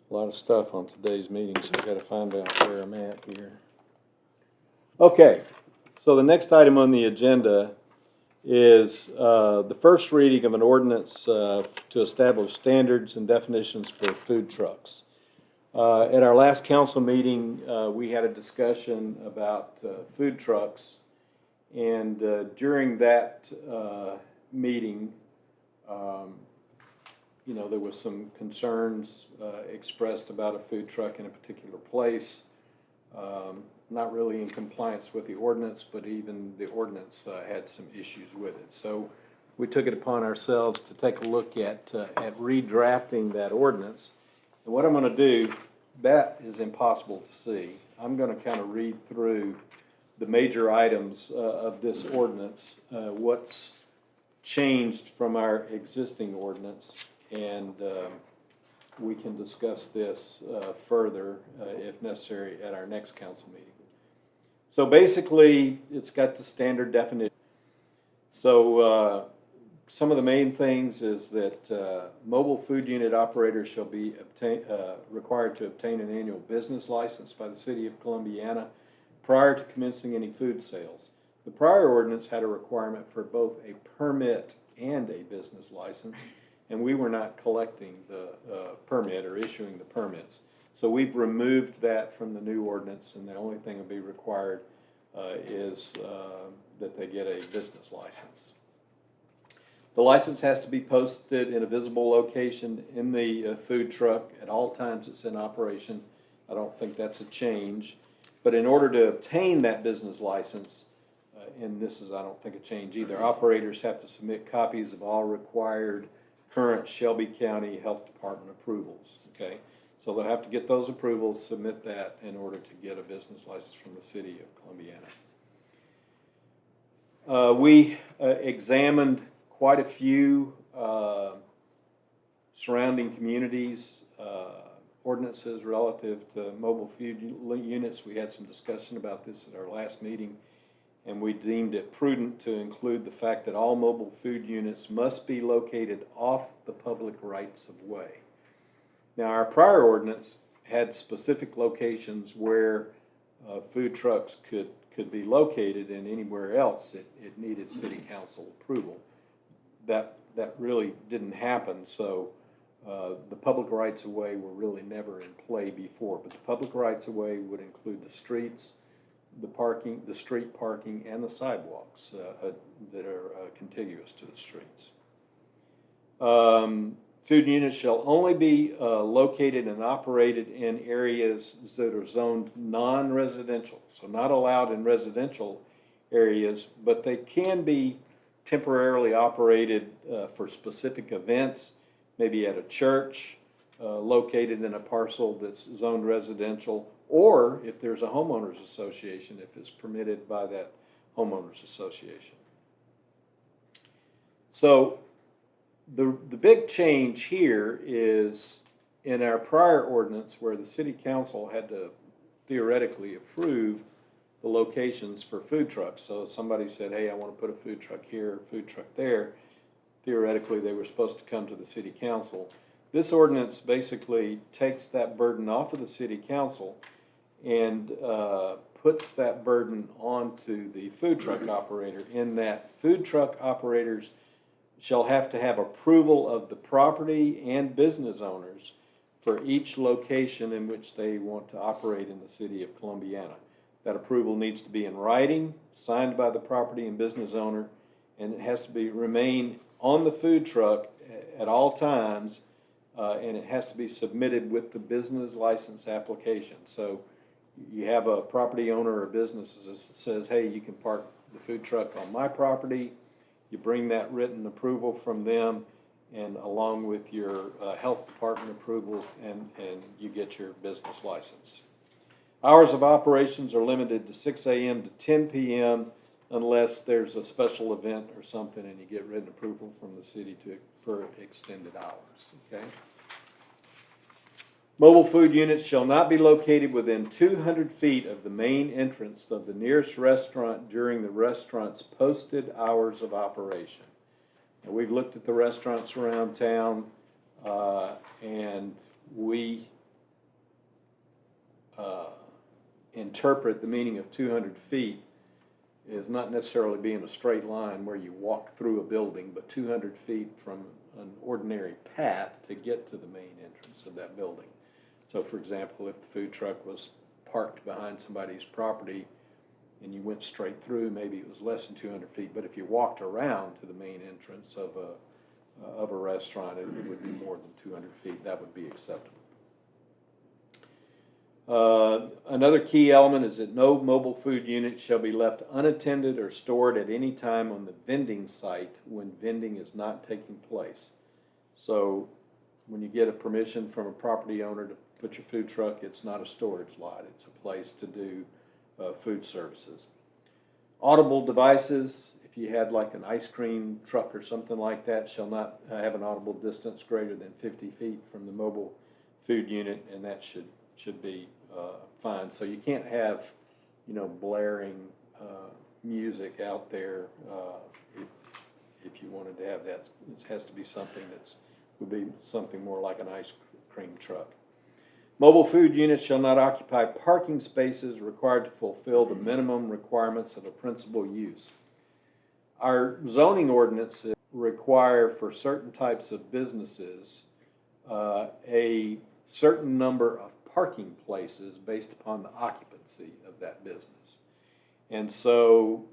Speaker 6: A lot of stuff on today's meeting, so I've got to find out where I'm at here. Okay, so the next item on the agenda is the first reading of an ordinance to establish standards and definitions for food trucks. At our last council meeting, we had a discussion about food trucks. And during that meeting, you know, there was some concerns expressed about a food truck in a particular place. Not really in compliance with the ordinance, but even the ordinance had some issues with it. So we took it upon ourselves to take a look at redrafting that ordinance. And what I'm going to do, that is impossible to see. I'm going to kind of read through the major items of this ordinance, what's changed from our existing ordinance, and we can discuss this further, if necessary, at our next council meeting. So basically, it's got the standard definition. So some of the main things is that mobile food unit operators shall be required to obtain an annual business license by the city of Columbiana prior to commencing any food sales. The prior ordinance had a requirement for both a permit and a business license, and we were not collecting the permit or issuing the permits. So we've removed that from the new ordinance, and the only thing that will be required is that they get a business license. The license has to be posted in a visible location in the food truck at all times it's in operation. I don't think that's a change. But in order to obtain that business license, and this is, I don't think, a change either, operators have to submit copies of all required current Shelby County Health Department approvals, okay? So they'll have to get those approvals, submit that in order to get a business license from the city of Columbiana. We examined quite a few surrounding communities, ordinances relative to mobile food units. We had some discussion about this at our last meeting, and we deemed it prudent to include the fact that all mobile food units must be located off the public rights of way. Now, our prior ordinance had specific locations where food trucks could be located, and anywhere else it needed city council approval. That really didn't happen, so the public rights of way were really never in play before. But the public rights of way would include the streets, the parking, the street parking, and the sidewalks that are contiguous to the streets. Food units shall only be located and operated in areas that are zoned non-residential, so not allowed in residential areas, but they can be temporarily operated for specific events, maybe at a church located in a parcel that's zoned residential, or if there's a homeowners association, if it's permitted by that homeowners association. So the big change here is in our prior ordinance where the city council had to theoretically approve the locations for food trucks. So if somebody said, hey, I want to put a food truck here, a food truck there, theoretically they were supposed to come to the city council. This ordinance basically takes that burden off of the city council and puts that burden onto the food truck operator, in that food truck operators shall have to have approval of the property and business owners for each location in which they want to operate in the city of Columbiana. That approval needs to be in writing, signed by the property and business owner, and it has to remain on the food truck at all times, and it has to be submitted with the business license application. So you have a property owner or business that says, hey, you can park the food truck on my property. You bring that written approval from them, and along with your health department approvals, and you get your business license. Hours of operations are limited to 6 a.m. to 10 p.m. unless there's a special event or something and you get written approval from the city for extended hours, okay? Mobile food units shall not be located within 200 feet of the main entrance of the nearest restaurant during the restaurant's posted hours of operation. Now, we've looked at the restaurants around town, and we interpret the meaning of 200 feet is not necessarily being a straight line where you walk through a building, but 200 feet from an ordinary path to get to the main entrance of that building. So for example, if the food truck was parked behind somebody's property and you went straight through, maybe it was less than 200 feet. But if you walked around to the main entrance of a restaurant, it would be more than 200 feet. That would be acceptable. Another key element is that no mobile food unit shall be left unattended or stored at any time on the vending site when vending is not taking place. So when you get a permission from a property owner to put your food truck, it's not a storage lot. It's a place to do food services. Audible devices, if you had like an ice cream truck or something like that, shall not have an audible distance greater than 50 feet from the mobile food unit, and that should be fine. So you can't have, blaring music out there if you wanted to have that. It has to be something would be something more like an ice cream truck. Mobile food units shall not occupy parking spaces required to fulfill the minimum requirements of a principal use. Our zoning ordinances require for certain types of businesses a certain number of parking places based upon the occupancy of that business. And so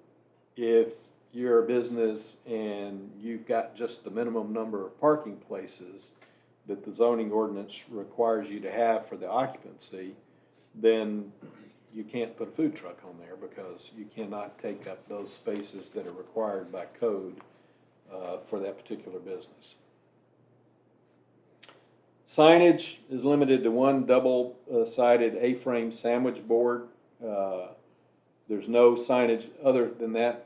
Speaker 6: if you're a business and you've got just the minimum number of parking places that the zoning ordinance requires you to have for the occupancy, then you can't put a food truck on there because you cannot take up those spaces that are required by code for that particular business. Signage is limited to one double-sided A-frame sandwich board. There's no signage other than that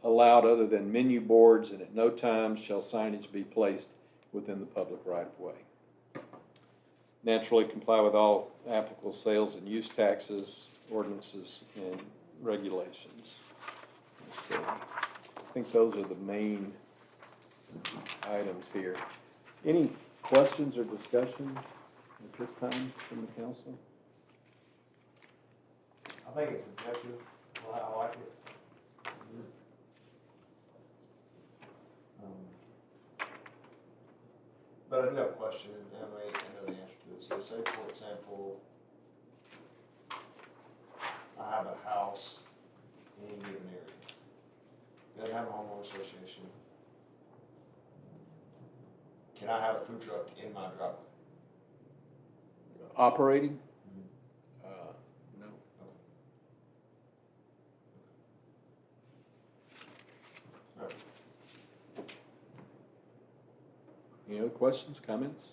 Speaker 6: allowed other than menu boards, and at no time shall signage be placed within the public right-of-way. Naturally comply with all applicable sales and use taxes, ordinances, and regulations. So I think those are the main items here. Any questions or discussion at this time from the council?
Speaker 4: I think it's objective. I like it. But I do have a question, and I know the answer to it. So say, for example, I have a house in any given area. Doesn't have a homeowner association. Can I have a food truck in my driveway?
Speaker 6: Operating? No. Any other questions, comments?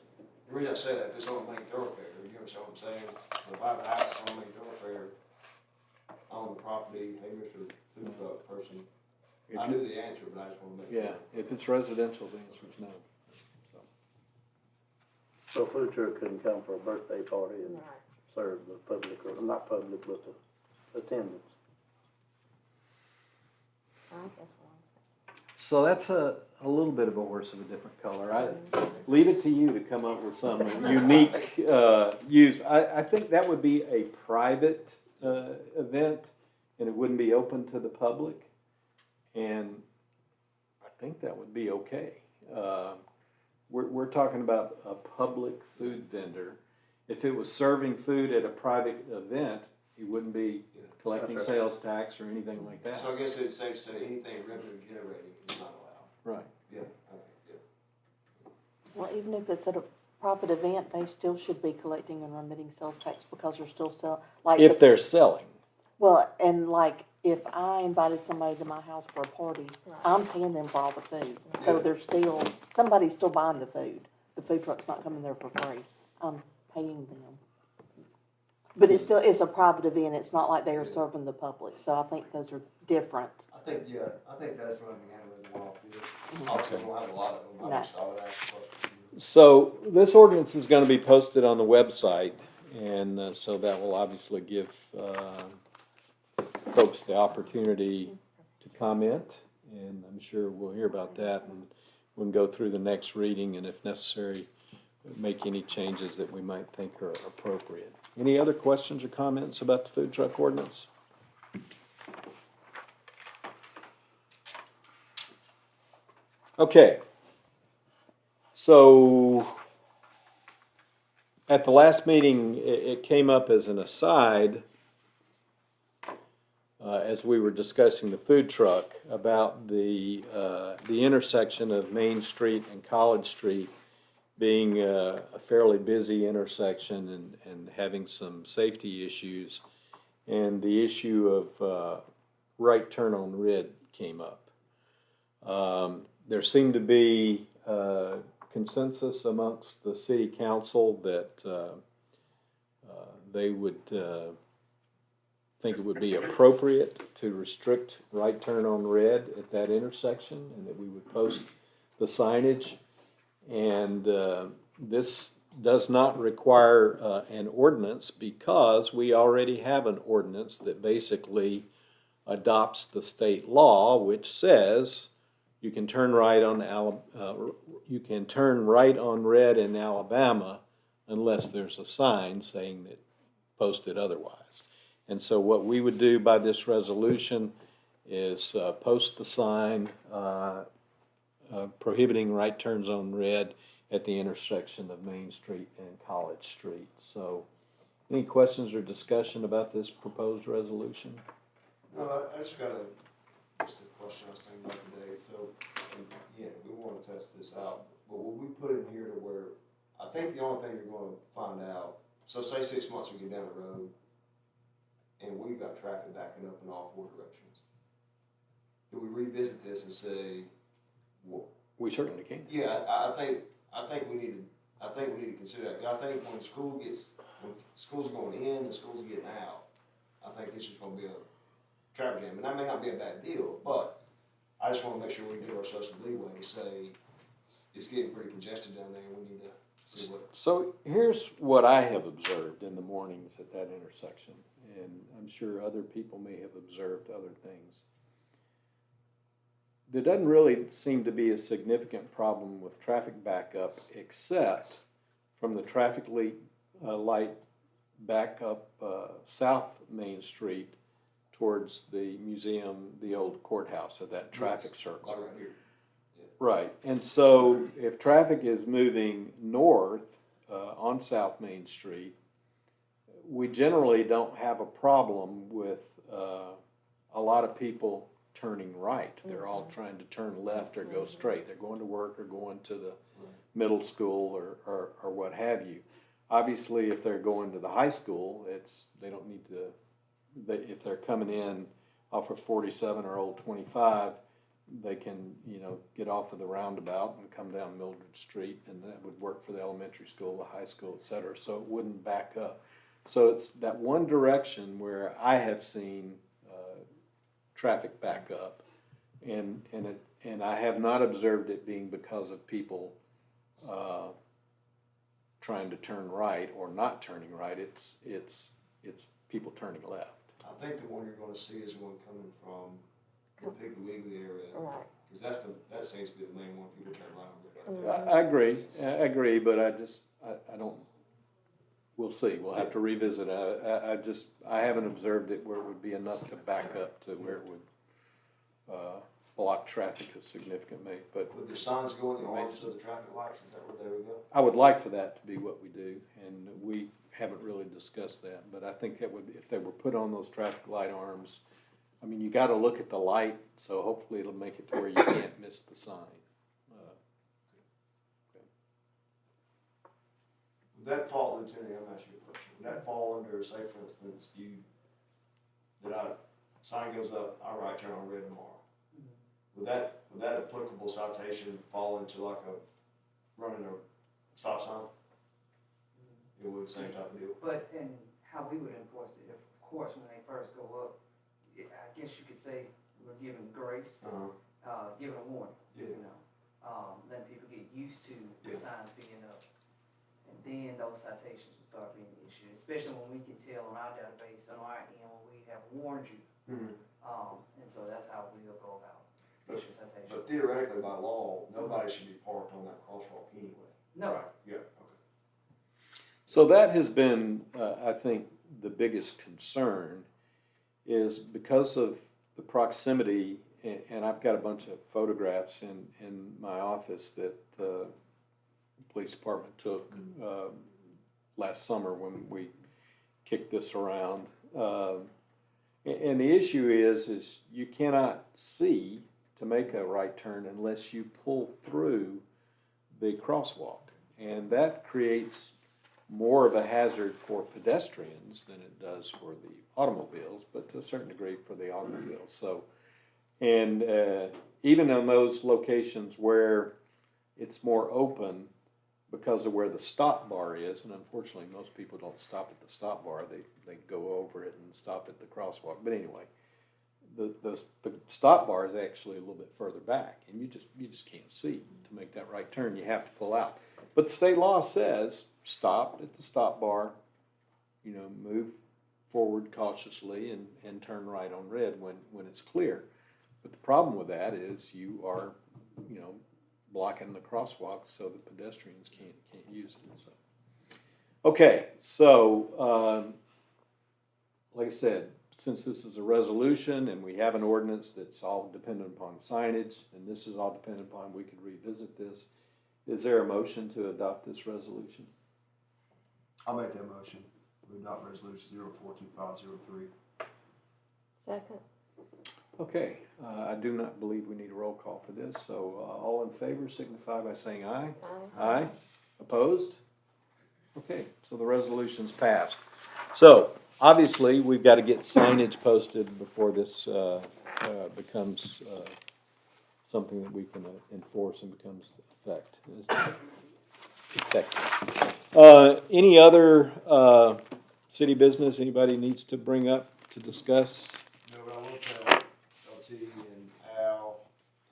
Speaker 4: The reason I say that, if it's on the main thoroughfare, you understand what I'm saying? If I have a house on the main thoroughfare, I own the property, hey, Mr. Food Truck person, I knew the answer, but I just want to make sure.
Speaker 6: Yeah, if it's residential, the answer is no.
Speaker 9: So a food truck couldn't come for a birthday party and serve the public, or not public, but the attendants.
Speaker 6: So that's a little bit of a horse of a different color. I leave it to you to come up with some unique use. I think that would be a private event, and it wouldn't be open to the public, and I think that would be okay. We're talking about a public food vendor. If it was serving food at a private event, he wouldn't be collecting sales tax or anything like that.
Speaker 4: So I guess it's safe to say anything revenue generating is not allowed.
Speaker 6: Right.
Speaker 4: Yeah,
Speaker 5: Well, even if it's at a private event, they still should be collecting and remitting sales tax because they're still
Speaker 6: If they're selling.
Speaker 5: Well, and like, if I invited somebody to my house for a party, I'm paying them for all the food. So somebody's still buying the food. The food truck's not coming there for free. I'm paying them. But it's a private event. It's not like they are serving the public. So I think those are different.
Speaker 4: I think that's going to be handled well here. Obviously, we'll have a lot of them. I just thought I'd ask a question.
Speaker 6: So this ordinance is going to be posted on the website, and so that will obviously give folks the opportunity to comment, and I'm sure we'll hear about that, and we can go through the next reading, and if necessary, make any changes that we might think are appropriate. Any other questions or comments about the food truck ordinance? Okay. So at the last meeting, it came up as an aside, as we were discussing the food truck, about the intersection of Main Street and College Street being a fairly busy intersection and having some safety issues. And the issue of right turn on red came up. There seemed to be consensus amongst the city council that they would think it would be appropriate to restrict right turn on red at that intersection, and that we would post the signage. And this does not require an ordinance, because we already have an ordinance that basically adopts the state law, which says you can turn right on red in Alabama unless there's a sign saying that posted otherwise. And so what we would do by this resolution is post the sign prohibiting right turns on red at the intersection of Main Street and College Street. So, any questions or discussion about this proposed resolution?
Speaker 4: No, I just got just a question I was thinking about today. So, yeah, we want to test this out, but what we put in here to where, I think the only thing you're going to find out, so say 6 months we get down the road, and we've got traffic backing up in all four directions. Do we revisit this and say, well,
Speaker 6: We certainly can.
Speaker 4: yeah, I think we need to consider that. 'Cause I think when school's going in and school's getting out, I think this is going to be a traffic jam, and that may not be a bad deal, but I just want to make sure we give ourselves some leeway to say it's getting pretty congested down there, and we need to see what.
Speaker 6: So here's what I have observed in the mornings at that intersection, and I'm sure other people may have observed other things. There doesn't really seem to be a significant problem with traffic backup, except from the traffic light back up South Main Street towards the museum, the old courthouse of that traffic circle.
Speaker 4: Like right here.
Speaker 6: Right, and so if traffic is moving north on South Main Street, we generally don't have a problem with a lot of people turning right. They're all trying to turn left or go straight. They're going to work or going to the middle school or what have you. Obviously, if they're going to the high school, they don't need to. If they're coming in off of 47 or Old 25, they can, get off of the roundabout and come down Mildred Street, and that would work for the elementary school, the high school, et cetera. So it wouldn't back up. So it's that one direction where I have seen traffic back up, and I have not observed it being because of people trying to turn right or not turning right. It's people turning left.
Speaker 4: I think the one you're going to see is one coming from the Piggly Wiggly area.
Speaker 5: Right.
Speaker 4: Because that seems to be the main one people turn right on.
Speaker 6: I agree, but I don't, we'll see, we'll have to revisit. I haven't observed it where it would be enough to back up to where it would block traffic a significant way, but.
Speaker 4: Would the signs go in the arms of the traffic lights, is that where they would go?
Speaker 6: I would like for that to be what we do, and we haven't really discussed that, but I think that would, if they were put on those traffic light arms, I mean, you gotta look at the light, so hopefully it'll make it to where you can't miss the sign.
Speaker 4: Would that fall, Lieutenant, I'm asking you a question, would that fall under, say for instance, sign goes up, I right turn on red tomorrow? Would that applicable citation fall into like running a stop sign? It would, same type of deal?
Speaker 3: But, and how we would enforce it, of course, when they first go up, I guess you could say we're giving grace, giving a warning, letting people get used to the signs being up. And then those citations will start being issued, especially when we can tell on our database, on our end, when we have warned you. And so that's how we'll go about issuing citations.
Speaker 4: But theoretically, by law, nobody should be parked on that crosswalk anyway.
Speaker 3: No.
Speaker 4: Right, yeah, okay.
Speaker 6: So that has been, I think, the biggest concern is because of the proximity, and I've got a bunch of photographs in my office that the police department took last summer when we kicked this around. And the issue is you cannot see to make a right turn unless you pull through the crosswalk. And that creates more of a hazard for pedestrians than it does for the automobiles, but to a certain degree for the automobiles. So, and even in those locations where it's more open because of where the stop bar is, and unfortunately most people don't stop at the stop bar, they go over it and stop at the crosswalk. But anyway, the stop bar is actually a little bit further back, and you just can't see to make that right turn. You have to pull out. But the state law says stop at the stop bar, you know, move forward cautiously and turn right on red when it's clear. But the problem with that is you are, you know, blocking the crosswalk so the pedestrians can't use it. So, okay, so like I said, since this is a resolution and we have an ordinance that's all dependent upon signage, and this is all dependent upon, we could revisit this. Is there a motion to adopt this resolution?
Speaker 4: I'll make that motion. We adopt resolution 042503.
Speaker 5: Second.
Speaker 6: Okay, I do not believe we need a roll call for this, so all in favor signify by saying aye.
Speaker 5: Aye.
Speaker 6: Aye. Opposed? Okay, so the resolution's passed. So, obviously, we've got to get signage posted before this becomes something that we can enforce and becomes effective. Any other city business anybody needs to bring up to discuss?
Speaker 4: No, but I will tell LT and Al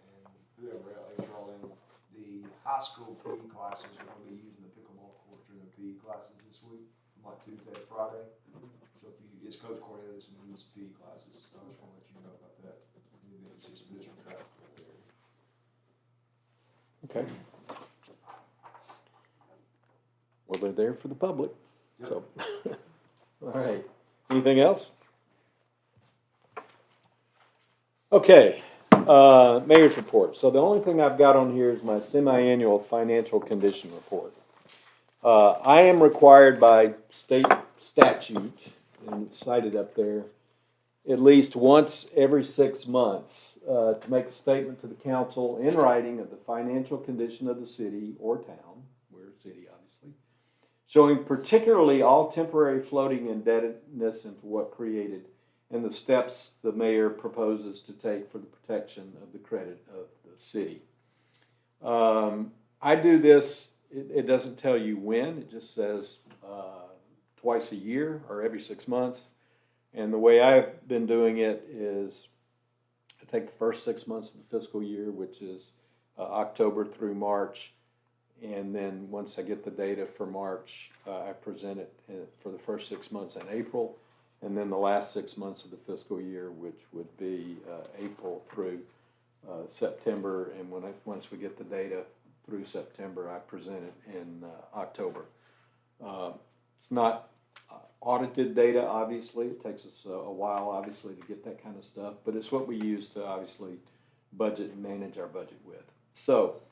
Speaker 4: and whoever else are all in, the high school PE classes are going to be using the pickleball court during the PE classes this week, from like Tuesday to Friday. So if you, it's Coach Cornelius and his PE classes, so I just want to let you know about that. Maybe there's just additional traffic out there.
Speaker 6: Okay. Well, they're there for the public, so. All right. Anything else? Okay, mayor's report. So the only thing I've got on here is my semi-annual financial condition report. I am required by state statute, and it's cited up there, at least once every 6 months to make a statement to the council in writing of the financial condition of the city or town, we're a city obviously, showing particularly all temporary floating indebtedness and for what created, and the steps the mayor proposes to take for the protection of the credit of the city. I do this, it doesn't tell you when, it just says twice a year or every 6 months. And the way I've been doing it is I take the first 6 months of the fiscal year, which is October through March, and then once I get the data for March, I present it for the first 6 months in April, and then the last 6 months of the fiscal year, which would be April through September, and once we get the data through September, I present it in October. It's not audited data, obviously. It takes us a while, obviously, to get that kind of stuff, but it's what we use to obviously budget and manage our budget with. So,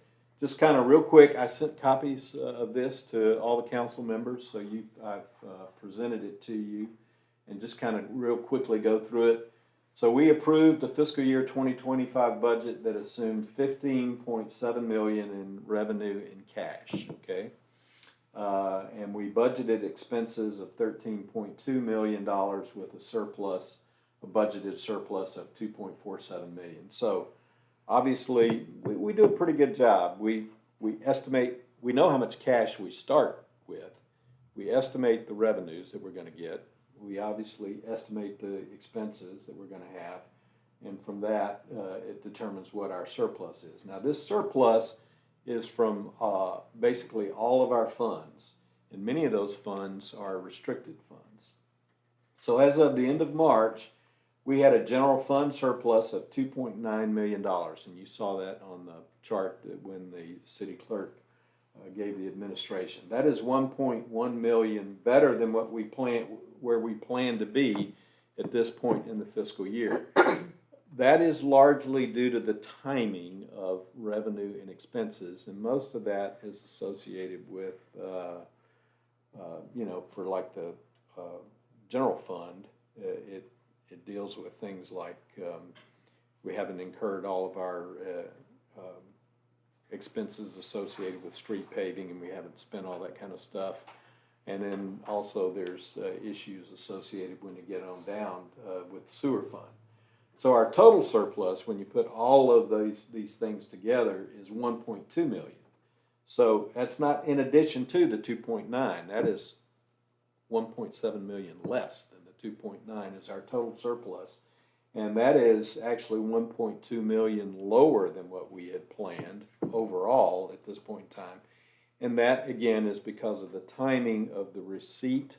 Speaker 6: just kind of real quick, I sent copies of this to all the council members, so I've presented it to you, and just kind of real quickly go through it. So we approved a fiscal year 2025 budget that assumed $15.7 million in revenue in cash, okay? And we budgeted expenses of $13.2 million with a budgeted surplus of $2.47 million. So obviously, we do a pretty good job. We estimate, we know how much cash we start with. We estimate the revenues that we're going to get. We obviously estimate the expenses that we're going to have. And from that, it determines what our surplus is. Now, this surplus is from basically all of our funds. And many of those funds are restricted funds. So as of the end of March, we had a general fund surplus of $2.9 million, and you saw that on the chart when the city clerk gave the administration. That is $1.1 million better than what we where we plan to be at this point in the fiscal year. That is largely due to the timing of revenue and expenses, and most of that is associated with you know, for like the general fund, it deals with things like we haven't incurred all of our expenses associated with street paving, and we haven't spent all that kind of stuff. And then also there's issues associated when you get on down with the sewer fund. So our total surplus, when you put all of these things together, is 1.2 million. So that's not in addition to the 2.9. That is 1.7 million less than the 2.9 is our total surplus. And that is actually 1.2 million lower than what we had planned overall at this point in time. And that, again, is because of the timing of the receipt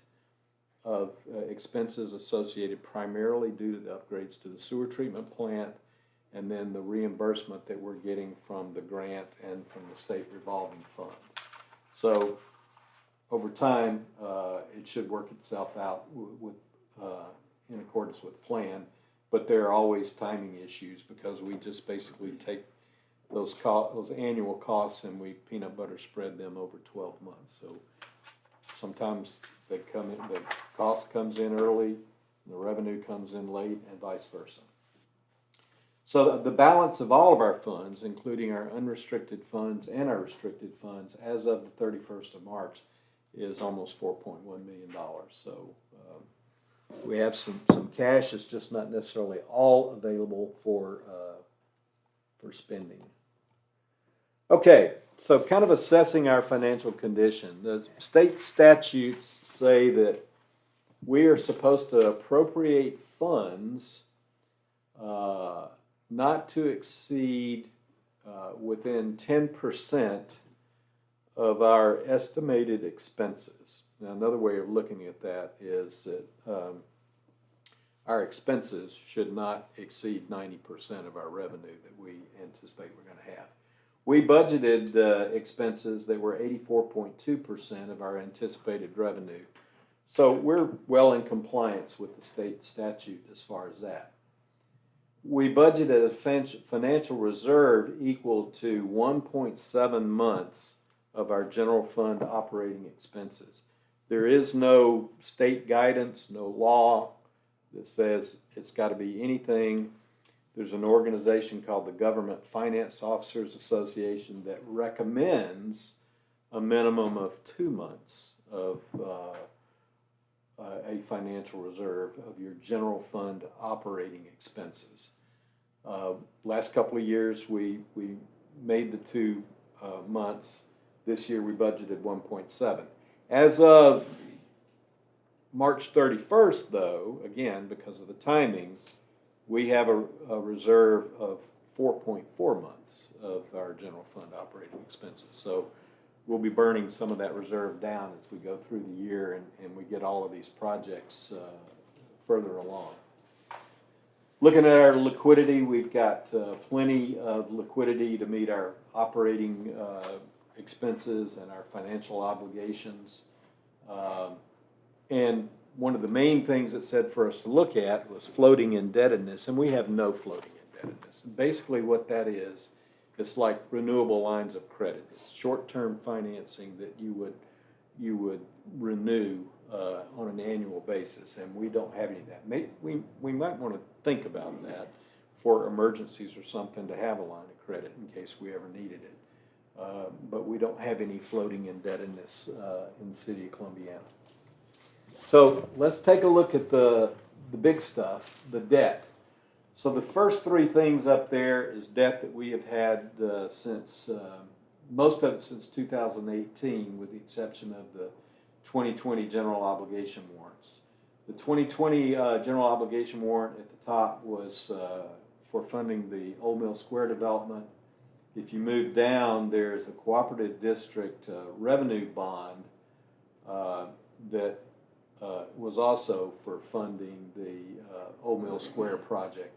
Speaker 6: of expenses associated primarily due to the upgrades to the sewer treatment plant, and then the reimbursement that we're getting from the grant and from the state revolving fund. So over time, it should work itself out with in accordance with plan, but there are always timing issues because we just basically take those annual costs and we peanut butter spread them over 12 months. So sometimes the cost comes in early, the revenue comes in late, and vice versa. So the balance of all of our funds, including our unrestricted funds and our restricted funds, as of the 31st of March, is almost $4.1 million. So we have some cash. It's just not necessarily all available for spending. Okay, so kind of assessing our financial condition. The state statutes say that we are supposed to appropriate funds not to exceed within 10% of our estimated expenses. Now, another way of looking at that is that our expenses should not exceed 90% of our revenue that we anticipate we're going to have. We budgeted expenses that were 84.2% of our anticipated revenue. So we're well in compliance with the state statute as far as that. We budgeted a financial reserve equal to 1.7 months of our general fund operating expenses. There is no state guidance, no law that says it's got to be anything. There's an organization called the Government Finance Officers Association that recommends a minimum of 2 months of a financial reserve of your general fund operating expenses. Last couple of years we made the 2 months. This year we budgeted 1.7. As of March 31st, though, again, because of the timing, we have a reserve of 4.4 months of our general fund operating expenses. So we'll be burning some of that reserve down as we go through the year and we get all of these projects further along. Looking at our liquidity, we've got plenty of liquidity to meet our operating expenses and our financial obligations. And one of the main things it said for us to look at was floating indebtedness, and we have no floating indebtedness. And basically what that is, it's like renewable lines of credit. It's short-term financing that you would renew on an annual basis, and we don't have any of that. We might want to think about that for emergencies or something, to have a line of credit in case we ever needed it. But we don't have any floating indebtedness in the city of Columbiana. So let's take a look at the big stuff, the debt. So the first 3 things up there is debt that we have had since, most of it since 2018, with the exception of the 2020 general obligation warrants. The 2020 general obligation warrant at the top was for funding the Old Mill Square development. If you move down, there's a cooperative district revenue bond that was also for funding the Old Mill Square project.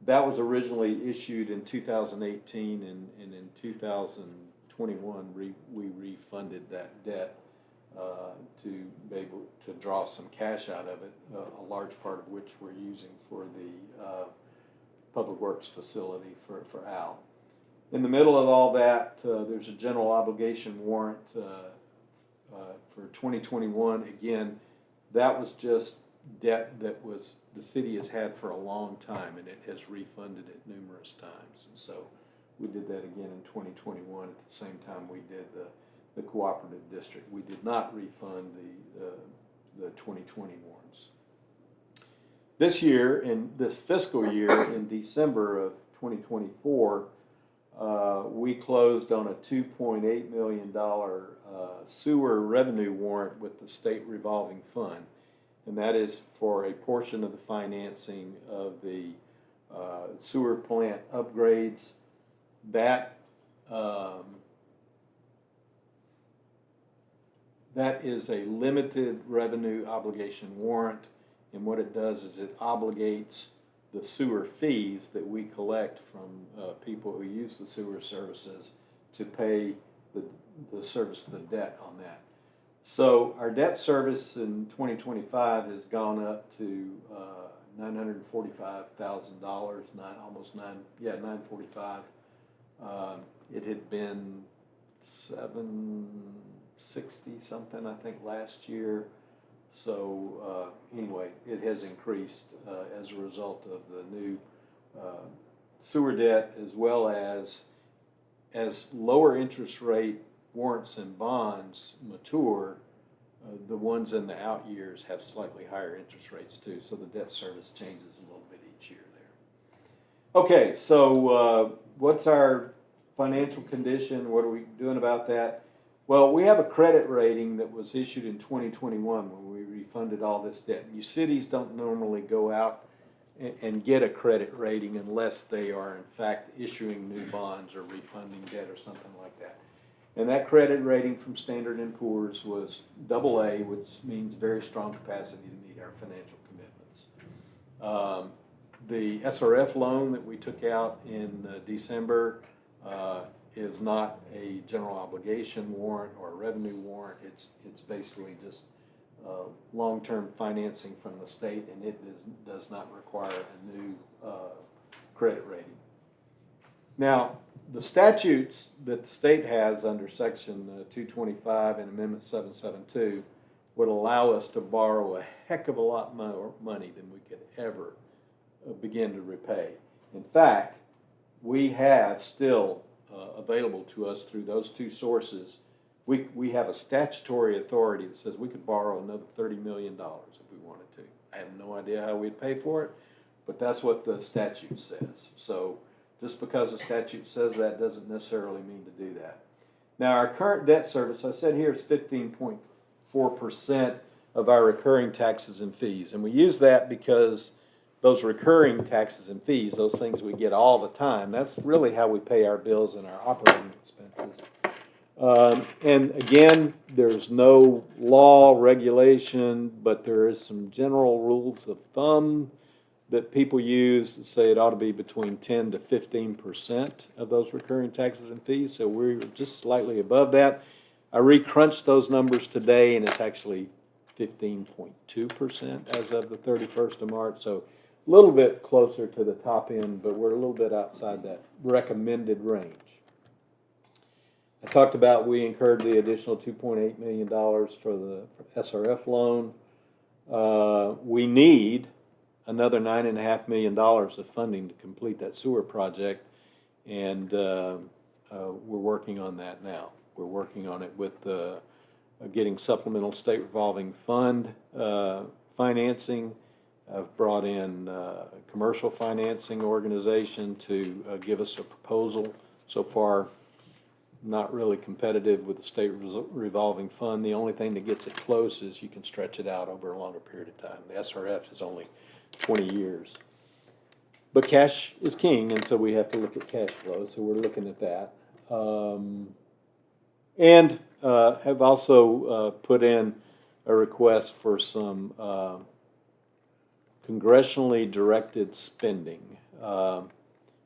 Speaker 6: That was originally issued in 2018, and in 2021 we refunded that debt to be able to draw some cash out of it, a large part of which we're using for the Public Works facility for Al. In the middle of all that, there's a general obligation warrant for 2021, again, that was just debt that was, the city has had for a long time, and it has refunded it numerous times. And so we did that again in 2021 at the same time we did the cooperative district. We did not refund the 2020 warrants. This year, in this fiscal year, in December of 2024, we closed on a $2.8 million sewer revenue warrant with the state revolving fund. And that is for a portion of the financing of the sewer plant upgrades. That is a limited revenue obligation warrant, and what it does is it obligates the sewer fees that we collect from people who use the sewer services to pay the service of the debt on that. So our debt service in 2025 has gone up to $945,000, almost $945,000. It had been $760 something, I think, last year. So anyway, it has increased as a result of the new sewer debt, as well as lower interest rate warrants and bonds mature, the ones in the out years have slightly higher interest rates too. So the debt service changes a little bit each year there. Okay, so what's our financial condition? What are we doing about that? Well, we have a credit rating that was issued in 2021 when we refunded all this debt. You cities don't normally go out and get a credit rating unless they are in fact issuing new bonds or refunding debt or something like that. And that credit rating from Standard & Poor's was AA, which means very strong capacity to meet our financial commitments. The SRF loan that we took out in December is not a general obligation warrant or a revenue warrant. It's basically just long-term financing from the state, and it does not require a new credit rating. Now, the statutes that the state has under Section 225 and Amendment 772 would allow us to borrow a heck of a lot more money than we could ever begin to repay. In fact, we have still available to us through those two sources, we have a statutory authority that says we could borrow another $30 million if we wanted to. I have no idea how we'd pay for it, but that's what the statute says. So just because the statute says that doesn't necessarily mean to do that. Now, our current debt service, I said here, is 15.4% of our recurring taxes and fees. And we use that because those recurring taxes and fees, those things we get all the time, that's really how we pay our bills and our operating expenses. And again, there's no law, regulation, but there is some general rules of thumb that people use that say it ought to be between 10 to 15% of those recurring taxes and fees. So we're just slightly above that. I recrunched those numbers today, and it's actually 15.2% as of the 31st of March. So a little bit closer to the top end, but we're a little bit outside that recommended range. I talked about we incurred the additional $2.8 million for the SRF loan. We need another $9.5 million of funding to complete that sewer project, and we're working on that now. We're working on it with getting supplemental state revolving fund financing. I've brought in a commercial financing organization to give us a proposal. So far, not really competitive with the state revolving fund. The only thing that gets it close is you can stretch it out over a longer period of time. The SRF is only 20 years. But cash is king, and so we have to look at cash flow, so we're looking at that. And have also put in a request for some congressionally directed spending.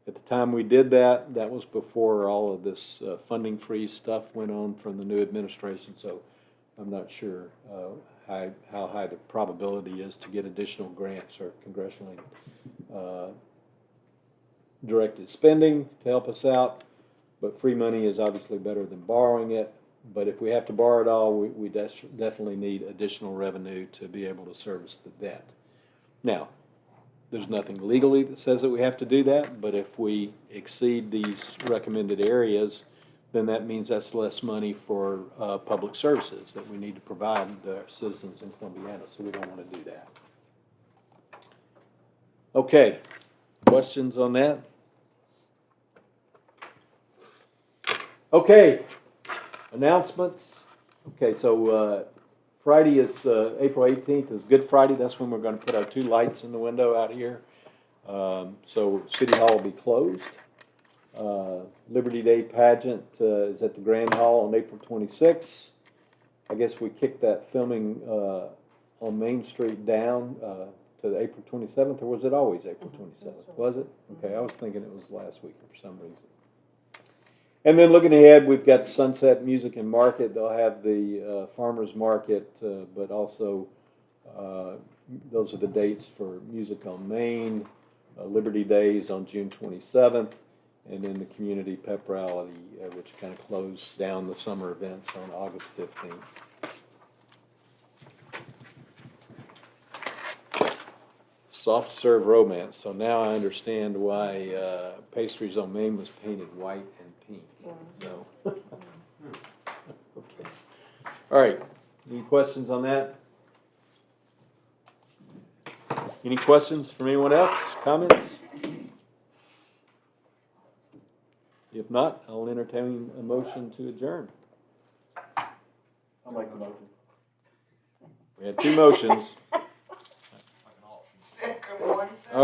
Speaker 6: At the time we did that, that was before all of this funding freeze stuff went on from the new administration, so I'm not sure how high the probability is to get additional grants or congressionally directed spending to help us out. But free money is obviously better than borrowing it. but if we have to borrow it all, we definitely need additional revenue to be able to service the debt. Now, there's nothing legally that says that we have to do that, but if we exceed these recommended areas, then that means that's less money for public services that we need to provide the citizens in Columbiana, so we don't want to do that. Okay, questions on that? Okay, announcements. Okay, so Friday is April 18th is Good Friday. That's when we're going to put our 2 lights in the window out here. So City Hall will be closed. Liberty Day pageant is at the Grand Hall on April 26th. I guess we kicked that filming on Main Street down to April 27th, or was it always April 27th? Was it? Okay, I was thinking it was last week for some reason. And then looking ahead, we've got Sunset Music and Market. They'll have the farmers market, but also those are the dates for Music on Main, Liberty Days on June 27th, and then the Community Pep Rally, which kind of closed down the summer events on August 15th. Soft serve romance. So now I understand why Pastries on Main was painted white and pink. So, okay. All right. Any questions on that? Any questions from anyone else? Comments? If not, I'll entertain a motion to adjourn.
Speaker 9: I'll make the motion.
Speaker 6: We had 2 motions.
Speaker 3: Second one.